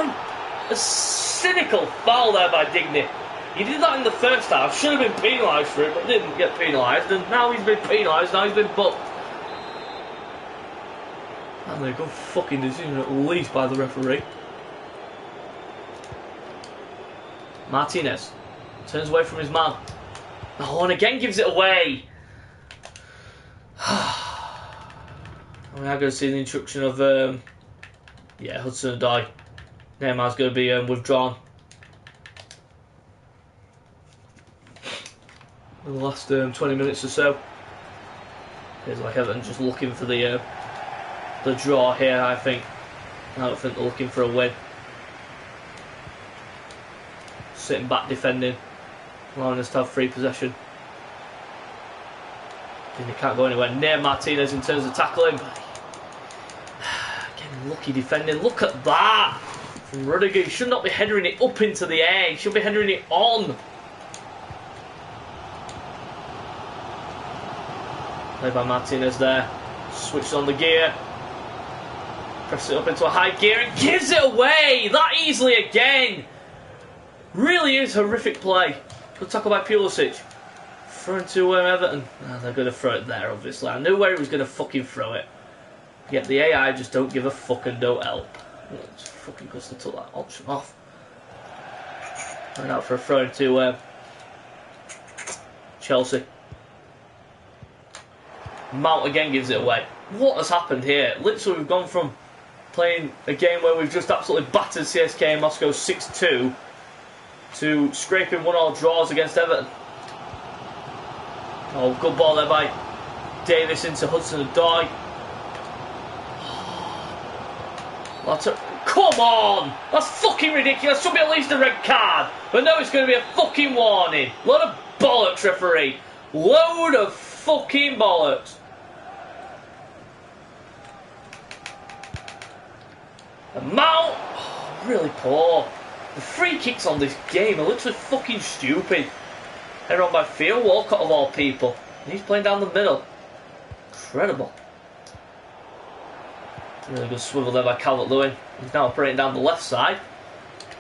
a cynical foul there by Digny. He did that in the first half. Should have been penalised for it, but didn't get penalised. And now he's been penalised. Now he's been booked. And a good fucking decision at least by the referee. Martinez turns away from his man. Oh, and again gives it away. We are going to see the instruction of Hudson-Odoi. Neymar's going to be withdrawn. In the last 20 minutes or so. Feels like Everton just looking for the draw here, I think. I don't think they're looking for a win. Sitting back defending, allowing us to have free possession. He can't go anywhere near Martinez in terms of tackling. Again, lucky defending. Look at that from Rudiger. He should not be headering it up into the air. He should be headering it on. Played by Martinez there. Switched on the gear. Press it up into a high gear and gives it away that easily again. Really is horrific play. Good tackle by Pulisic. Thrown to Everton. Oh, they're going to throw it there, obviously. I knew where he was going to fucking throw it. Yet the AI just don't give a fuck and don't help. It's fucking good to took that option off. Going out for a throw to Chelsea. Mount again gives it away. What has happened here? Literally, we've gone from playing a game where we've just absolutely battered CSKA in Moscow 6-2 to scraping 1-1 draws against Everton. Oh, good ball there by Davis into Hudson-Odoi. Come on! That's fucking ridiculous. Should be at least a red card. But no, it's going to be a fucking warning. Load of bollocks, referee. Load of fucking bollocks. And Mount, really poor. The free kicks on this game are literally fucking stupid. They're on by Theo Walcott of all people. And he's playing down the middle. Incredible. Really good swivel there by Calvert-Lewin. He's now operating down the left side.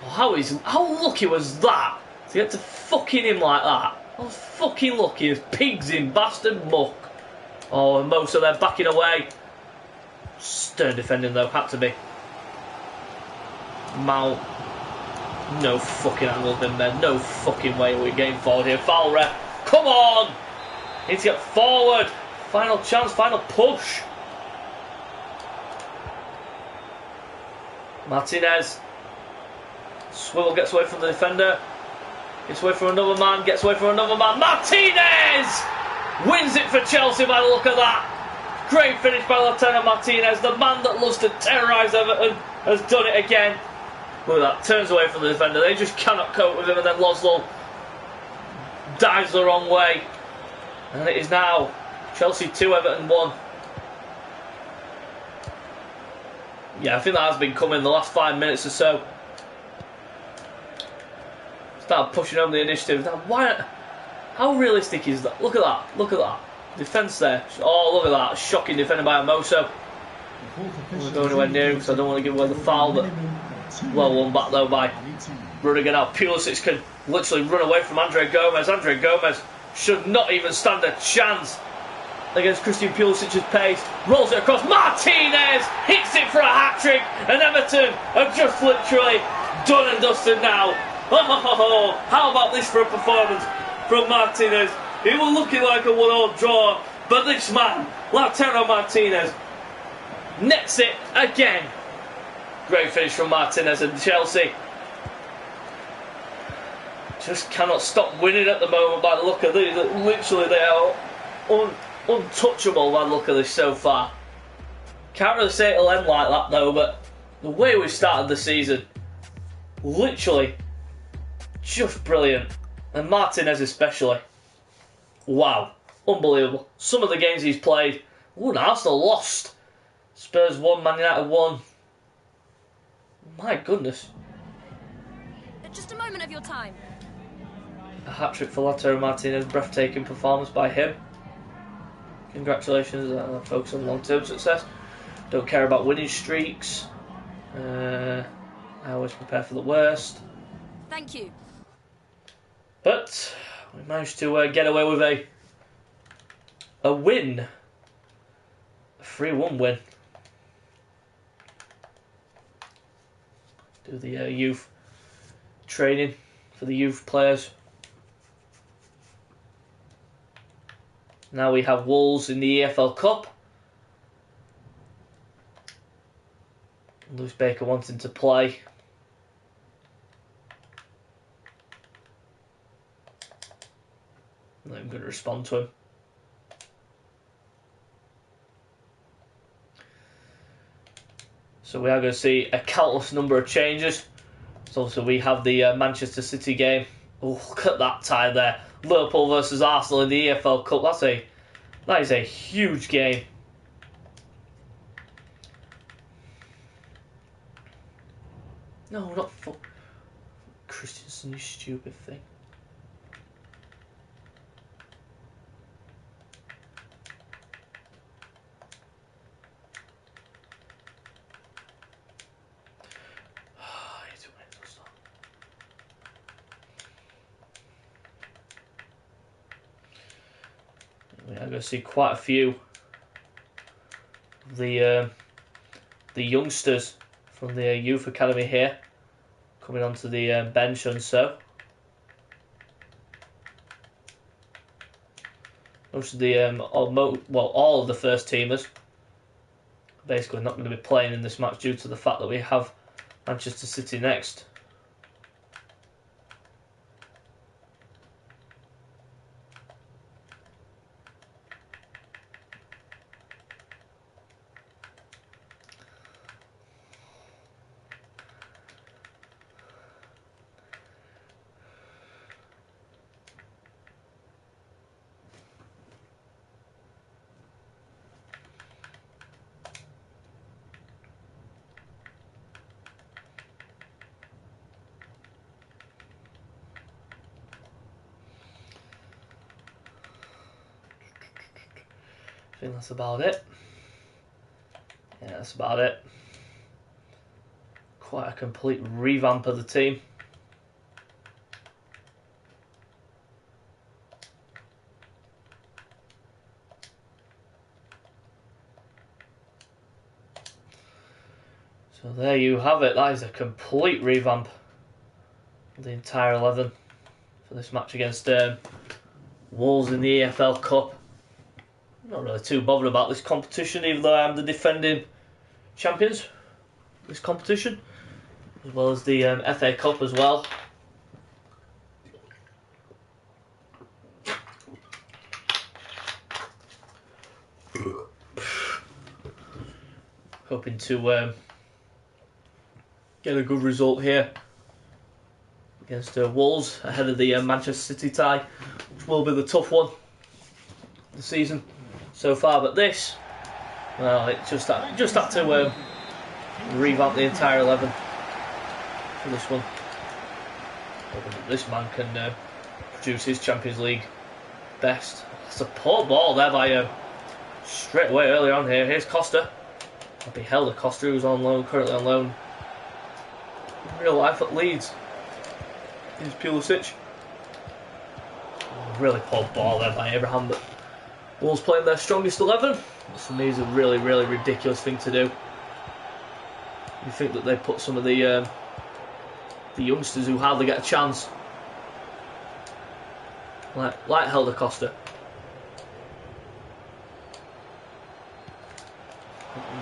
Oh, how lucky was that to get to fucking him like that? I was fucking lucky as pigs in bastard muck. Oh, and Mosa there backing away. Stern defending though, had to be. Mount. No fucking angle been there. No fucking way we're getting forward here. Foul ref. Come on! Need to get forward. Final chance, final push. Martinez. Swivel gets away from the defender. Gets away from another man. Gets away from another man. Martinez! wins it for Chelsea by the look of that. Great finish by Lautaro Martinez, the man that loves to terrorise Everton, has done it again. Look at that, turns away from the defender, they just cannot cope with him, and then Loslo dives the wrong way. And it is now Chelsea 2, Everton 1. Yeah, I think that has been coming the last 5 minutes or so. Start pushing home the initiative. Now, why? How realistic is that? Look at that. Look at that. Defence there. Oh, look at that. Shocking defending by Amoso. I'm not going anywhere near him because I don't want to give away the foul, but well won back though by Rudiger. Now Pulisic can literally run away from Andre Gomez. Andre Gomez should not even stand a chance against Christian Pulisic's pace. Rolls it across. Martinez hits it for a hat-trick, and Everton are just literally done and dusted now. Oh, how about this for a performance from Martinez? He was looking like a 1-1 draw, but this man, Lautaro Martinez, nets it again. Great finish from Martinez, and Chelsea just cannot stop winning at the moment by the look of this. Literally, they are untouchable by the look of this so far. Can't really say it'll end like that though, but the way we started the season, literally just brilliant. And Martinez especially, wow, unbelievable. Some of the games he's played. Ooh, and Arsenal lost. Spurs 1, Man United 1. My goodness. Just a moment of your time. A hat-trick for Lautaro Martinez, breathtaking performance by him. Congratulations, I focus on long-term success. Don't care about winning streaks. I always prepare for the worst. Thank you. But we managed to get away with a win. A 3-1 win. Do the youth training for the youth players. Now we have Wolves in the EFL Cup. Lewis Baker wanting to play. I'm not even going to respond to him. So we are going to see a countless number of changes. So obviously we have the Manchester City game. Oh, look at that tie there. Liverpool versus Arsenal in the EFL Cup. That is a huge game. No, not for Christensen, you stupid thing. We are going to see quite a few of the youngsters from the youth academy here coming onto the bench, and so most of the all of the first teamers are basically not going to be playing in this match due to the fact that we have Manchester City next. I think that's about it. Yeah, that's about it. Quite a complete revamp of the team. So there you have it. That is a complete revamp of the entire 11 for this match against Wolves in the EFL Cup. I'm not really too bothered about this competition, even though I am the defending champions. This competition, as well as the FA Cup as well. to get a good result here against Wolves ahead of the Manchester City tie, which will be the tough one the season so far. But this, well, it just had to revamp the entire 11 for this one. This man can produce his Champions League best. That's a poor ball there by straight away earlier on here. Here's Costa. I'll be held. Costa, who's on loan, currently on loan in real life at Leeds. Here's Pulisic. Really poor ball there by Abraham, but Wolves playing their strongest 11. This for me is a really, really ridiculous thing to do. You think that they put some of the youngsters who hardly get a chance, like Helder Costa.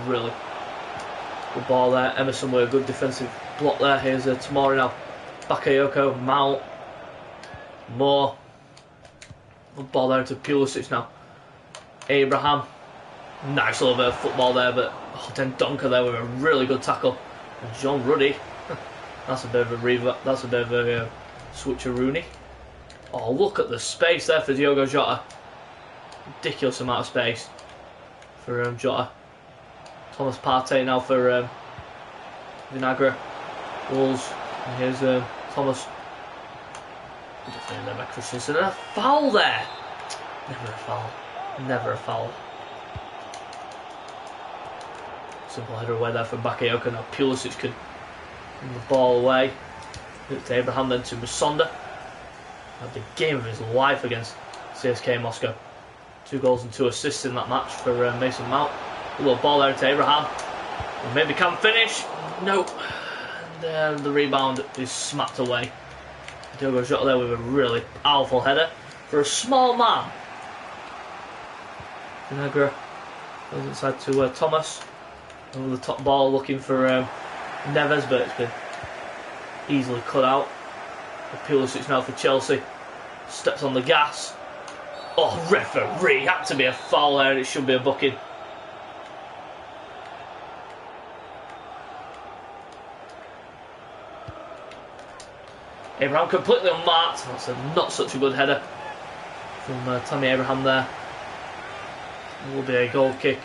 Really good ball there. Emerson with a good defensive block there. Here's Tomori now. Bakayoko, Mount, Moore. Good ball there to Pulisic now. Abraham. Nice little bit of football there, but then Donker there with a really good tackle. And John Ruddy. That's a bit of a switcheroonie. Oh, look at the space there for Diogo Jota. Ridiculous amount of space for Jota. Thomas Partey now for Vinagre. Wolves. And here's Thomas. Defended there by Christensen. And a foul there. Never a foul. Never a foul. Simple header away there from Bakayoko. Now Pulisic can bring the ball away. It's Abraham then to Musonda. Had the game of his life against CSK Moscow. 2 goals and 2 assists in that match for Mason Mount. A little ball there to Abraham. And maybe can finish. Nope. And the rebound is smacked away. Diogo Jota there with a really powerful header for a small man. Vinagre goes inside to Thomas. Over the top ball looking for Neves, but it's been easily cut out. Pulisic now for Chelsea. Steps on the gas. Oh, referee! Had to be a foul there and it should be a booking. Abraham completely unmarked. That's not such a good header from Tammy Abraham there. It will be a goal kick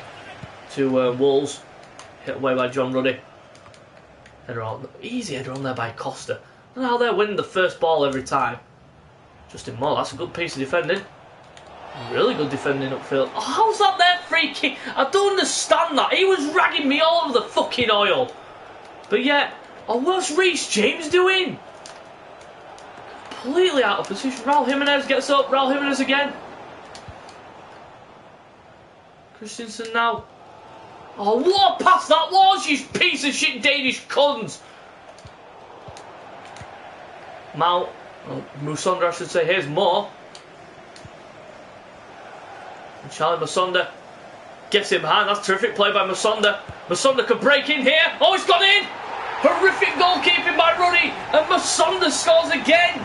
to Wolves. Hit away by John Ruddy. Header on, easy header on there by Costa. And how they're winning the first ball every time. Justin Moore, that's a good piece of defending. Really good defending upfield. Oh, how's that there free kick? I don't understand that. He was ragging me all over the fucking oil. But yet, what's Reece James doing? Completely out of position. Raul Jimenez gets up. Raul Jimenez again. Christensen now. Oh, what a pass that was, you piece of shit Danish cunts! Mount, Musonda I should say, here's Moore. And Charlie Musonda gets him behind, that's terrific play by Musonda. Musonda could break in here, oh it's gone in! Horrific goalkeeping by Ruddy, and Musonda scores again!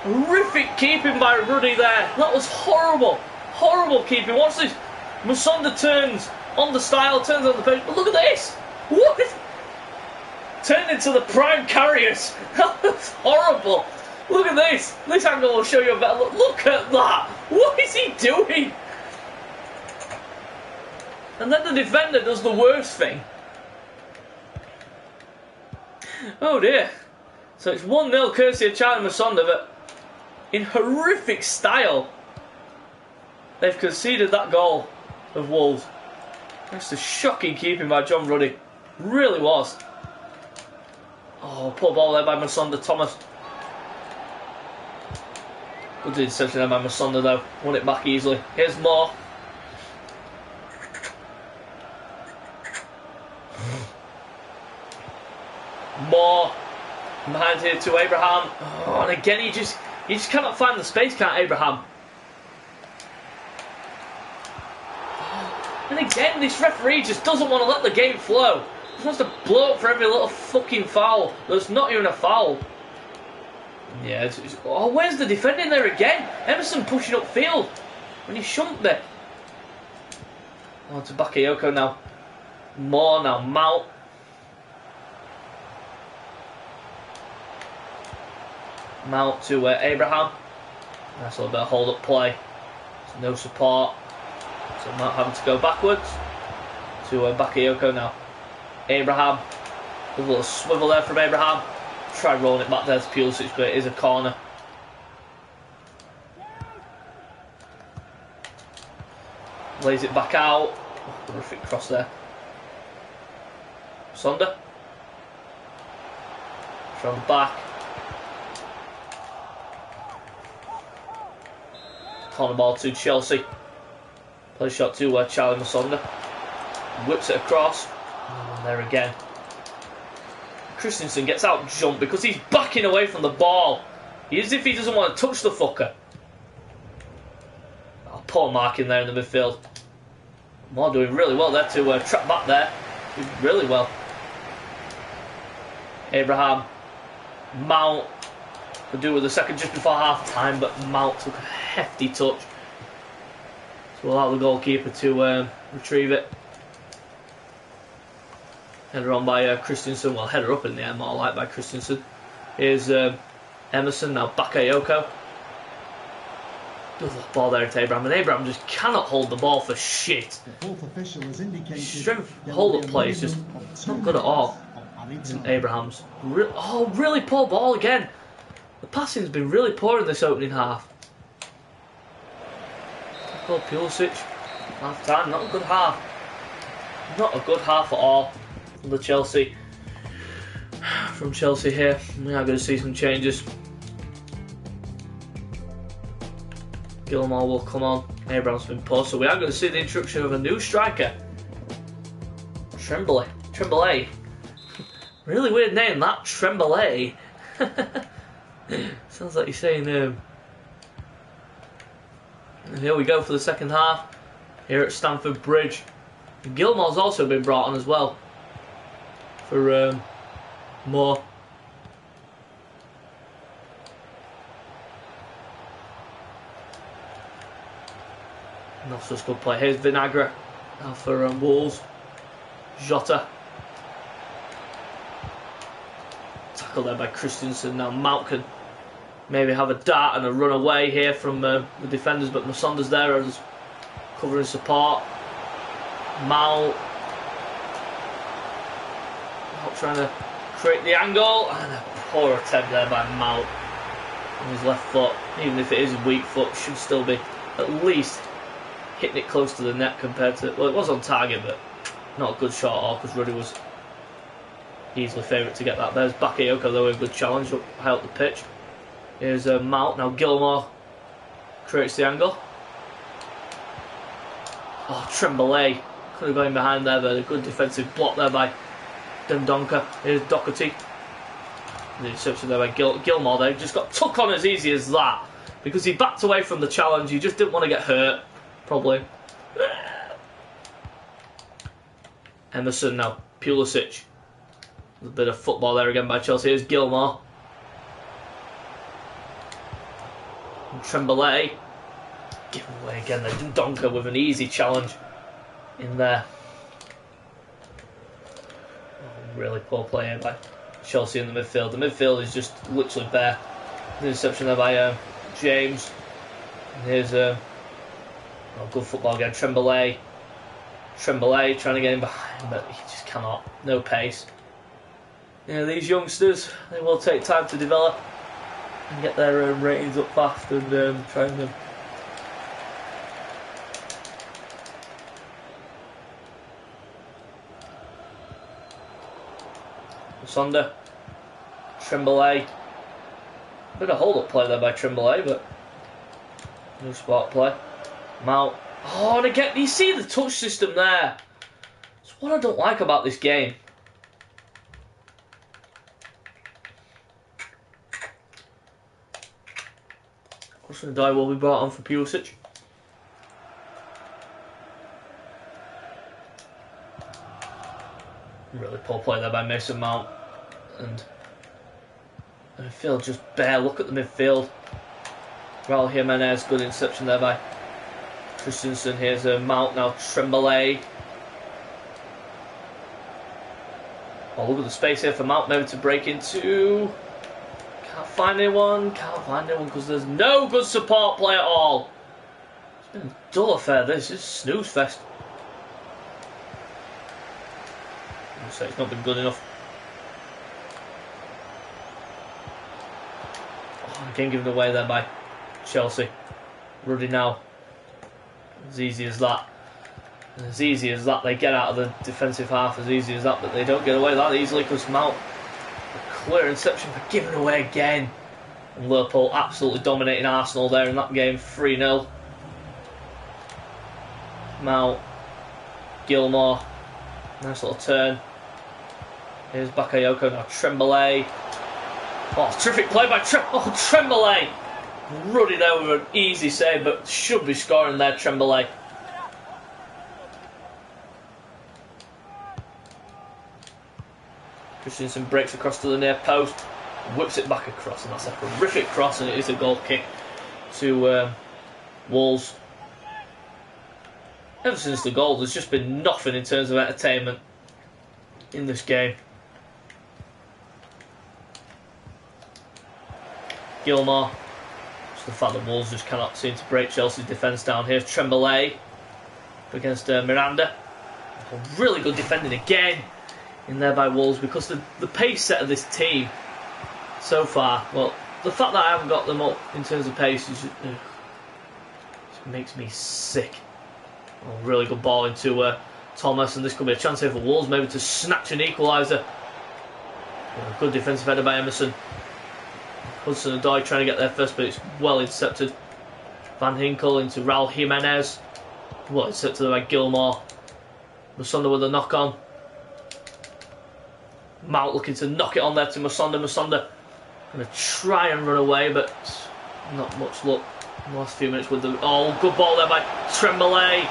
Horrific keeping by Ruddy there, that was horrible, horrible keeping. What's this? Musonda turns on the style, turns on the page, but look at this! What? Turned into the prime carriers! That's horrible! Look at this! This angle will show you a better look. Look at that! What is he doing? And then the defender does the worst thing. Oh dear. So it's 1-0 courtesy of Charlie Musonda, but in horrific style, they've conceded that goal of Wolves. That's a shocking keeping by John Ruddy. Really was. Oh, poor ball there by Musonda. Thomas. Good interception there by Musonda though. Won it back easily. Here's Moore. Moore. Behind here to Abraham. Oh, and again he just cannot find the space, can't Abraham? And again, this referee just doesn't want to let the game flow. He wants to blow up for every little fucking foul. There's not even a foul. Yeah, oh, where's the defending there again? Emerson pushing upfield when he shouldn't be. On to Bakayoko now. More now, Mount. Mount to Abraham. Nice little bit of hold-up play. So no support. So Mount having to go backwards. To Bakayoko now. Abraham. A little swivel there from Abraham. Tried rolling it back there to Pulisic, but it is a corner. Lays it back out. Oh, horrific cross there. Sonder. From the back. Corner ball to Chelsea. Play shot to Charlie Masonda. Whips it across. And there again. Christensen gets out jump because he's backing away from the ball. As if he doesn't want to touch the fucker. Oh, poor marking there in the midfield. Moore doing really well there to trap back there. Doing really well. Abraham. Mount. Could do with the second just before half time, but Mount took a hefty touch to allow the goalkeeper to retrieve it. Header on by Christensen. Well, header up in the air, more like by Christensen. Here's Emerson, now Bakayoko. Does the ball there to Abraham, and Abraham just cannot hold the ball for shit. The fourth official has indicated Strength hold-up play is just not good at all. Abraham's. Really poor ball again. The passing's been really poor in this opening half. Called Pulisic. Half time, not a good half. Not a good half at all from the Chelsea. From Chelsea here. We are going to see some changes. Gilmore will come on. Abraham's been poor, so we are going to see the introduction of a new striker. Tremblay. Really weird name, that. Tremblay. Sounds like you're saying and here we go for the second half here at Stamford Bridge. Gilmore's also been brought on as well for Moore. Not such good play. Here's Vinagre now for Wolves. Jota. Tackle there by Christensen. Now Mount can maybe have a dart and a run away here from the defenders, but Masonda's there as covering support. Mount trying to create the angle, and a poor attempt there by Mount on his left foot. Even if it is a weak foot, should still be at least hitting it close to the net compared to, well, it was on target, but not a good shot at all because Ruddy was easily favourite to get that. There's Bakayoko though, a good challenge up high up the pitch. Here's Mount. Now Gilmore creates the angle. Oh, Tremblay could have gone behind there, but a good defensive block there by Dendonka. Here's Doherty. The interception there by Gilmore. They just got took on as easy as that because he backed away from the challenge. He just didn't want to get hurt, probably. Emerson now. Pulisic. A bit of football there again by Chelsea. Here's Gilmore. Tremblay. Given away again there. Dendonka with an easy challenge in there. Oh, really poor play here by Chelsea in the midfield. The midfield is just literally bare. The interception there by James. And here's good football again. Tremblay trying to get him behind, but he just cannot. No pace. You know, these youngsters, they will take time to develop and get their ratings up fast and train them. Sonder, Tremblay. Bit of hold-up play there by Tremblay, but no spot play. Mount. Oh, and again, you see the touch system there. It's what I don't like about this game. Crossing die will be brought on for Pulisic. Really poor play there by Mason Mount. And the midfield just bare. Look at the midfield. Raul Jimenez, good interception there by Christensen. Here's a Mount now. Tremblay. Oh, look at the space here for Mount maybe to break into. Can't find anyone because there's no good support play at all. It's been a dull affair, this is snooze fest. So it's not been good enough. Oh, again given away there by Chelsea. Ruddy now. As easy as that. As easy as that, they get out of the defensive half as easy as that, but they don't get away that easily because Mount, a clear interception for giving away again. And Liverpool absolutely dominating Arsenal there in that game, 3-0. Mount, Gilmore, nice little turn. Here's Bakayoko, now Tremblay. Oh, terrific play by Tremblay! Ruddy there with an easy save, but should be scoring there, Tremblay. Christensen breaks across to the near post, whips it back across, and that's a horrific cross, and it is a goal kick to Wolves. Ever since the goal, there's just been nothing in terms of entertainment in this game. Gilmore, just the fact that Wolves just cannot seem to break Chelsea's defence down. Here's Tremblay against Miranda. Really good defending again in there by Wolves, because the pace set of this team so far, well, the fact that I haven't got them up in terms of pace is just makes me sick. Oh, really good ball into Thomas, and this could be a chance here for Wolves maybe to snatch an equaliser. Good defensive header by Emerson. Hudson-Odoi trying to get there first, but it's well intercepted. Van Hinkel into Raul Jimenez. Well intercepted by Gilmore. Musonda with a knock on. Mount looking to knock it on there to Musonda. Musonda going to try and run away, but not much luck in the last few minutes with the... Oh, good ball there by Tremblay.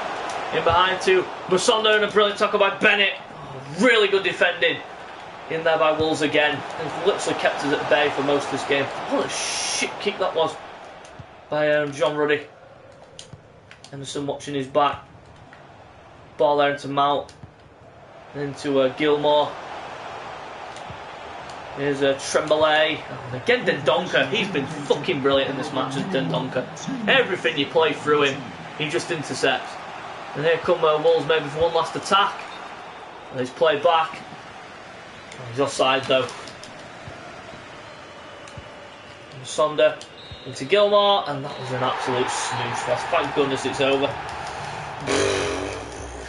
In behind to Musonda, and a brilliant tackle by Bennett. Oh, really good defending in there by Wolves again. It's literally kept us at bay for most of this game. What a shit kick that was by John Ruddy. Emerson watching his back. Ball there into Mount. Into Gilmore. Here's Tremblay. And again Dendoncker. He's been fucking brilliant in this match as Dendoncker. Everything you play through him, he just intercepts. And here come Wolves maybe for one last attack. And he's played back. He's offside though. Sonda into Gilmore, and that was an absolute snooze fest. Thank goodness it's over.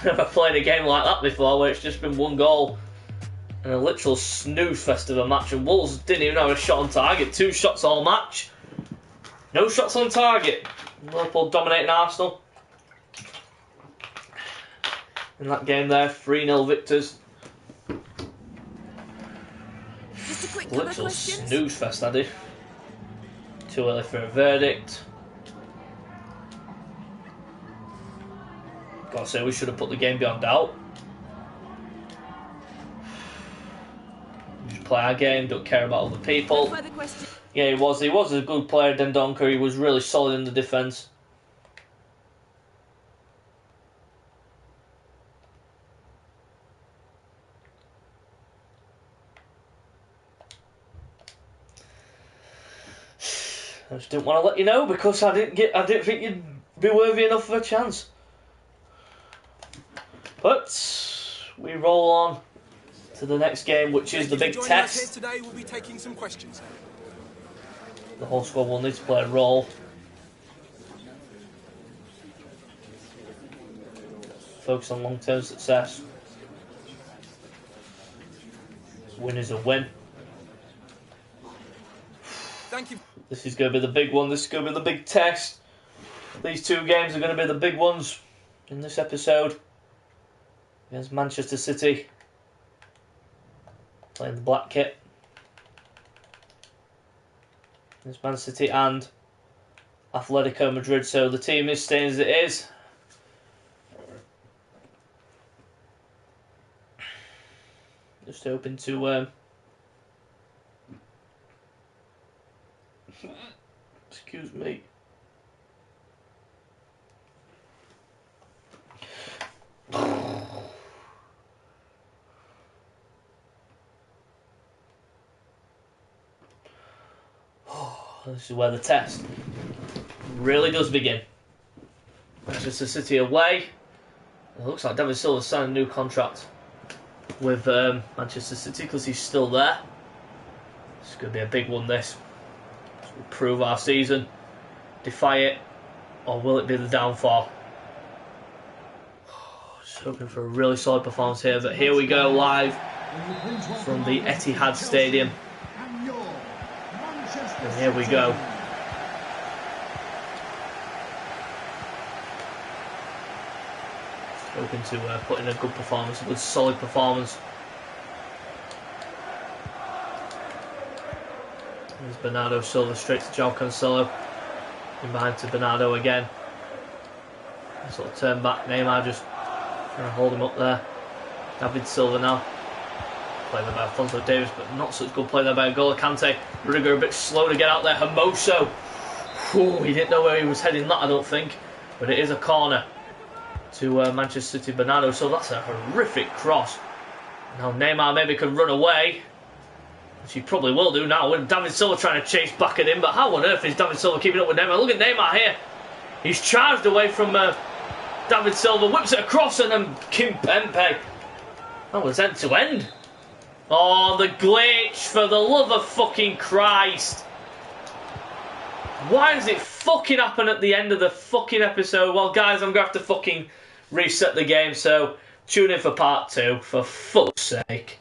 Never played a game like that before, where it's just been one goal and a literal snooze fest of a match, and Wolves didn't even have a shot on target. 2 shots all match, no shots on target. Liverpool dominating Arsenal in that game there. 3-0 victors. Just a quick Literal snooze fest, I do. Too early for a verdict. Gotta say, we should have put the game beyond doubt. We just play our game, don't care about other people. Yeah, he was a good player, Dendoncker. He was really solid in the defence. I just didn't want to let you know because I didn't think you'd be worthy enough of a chance. But we roll on to the next game, which is the big test. Today we'll be taking some questions. The whole squad will need to play a role. Focus on long-term success. Win is a win. Thank you. This is going to be the big one. This is going to be the big test. These 2 games are going to be the big ones in this episode. Against Manchester City. Playing the black kit. Against Man City and Atletico Madrid. So the team is staying as it is. Just hoping to... excuse me. This is where the test really does begin. Manchester City away. It looks like David Silva signed a new contract with Manchester City because he's still there. It's going to be a big one, this. We'll prove our season, defy it, or will it be the downfall? Just hoping for a really solid performance here, but here we go live from the Etihad Stadium. And here we go. Hoping to put in a good performance, a good solid performance. There's Bernardo Silva straight to João Cancelo. In behind to Bernardo again. Sort of turn back. Neymar just trying to hold him up there. David Silva now. Play there by Alphonso Davies, but not such good play there by N'Golo Kante. Rudiger a bit slow to get out there. Hermoso. Whew, he didn't know where he was heading that, I don't think. But it is a corner to Manchester City. Bernardo, so that's a horrific cross. Now Neymar maybe can run away, which he probably will do now with David Silva trying to chase back at him. But how on earth is David Silva keeping up with Neymar? Look at Neymar here. He's charged away from David Silva, whips it across, and then Kimpembe. That was end to end. Oh, the glitch, for the love of fucking Christ. Why does it fucking happen at the end of the fucking episode? Well, guys, I'm going to have to fucking reset the game, so tune in for part 2, for fuck's sake.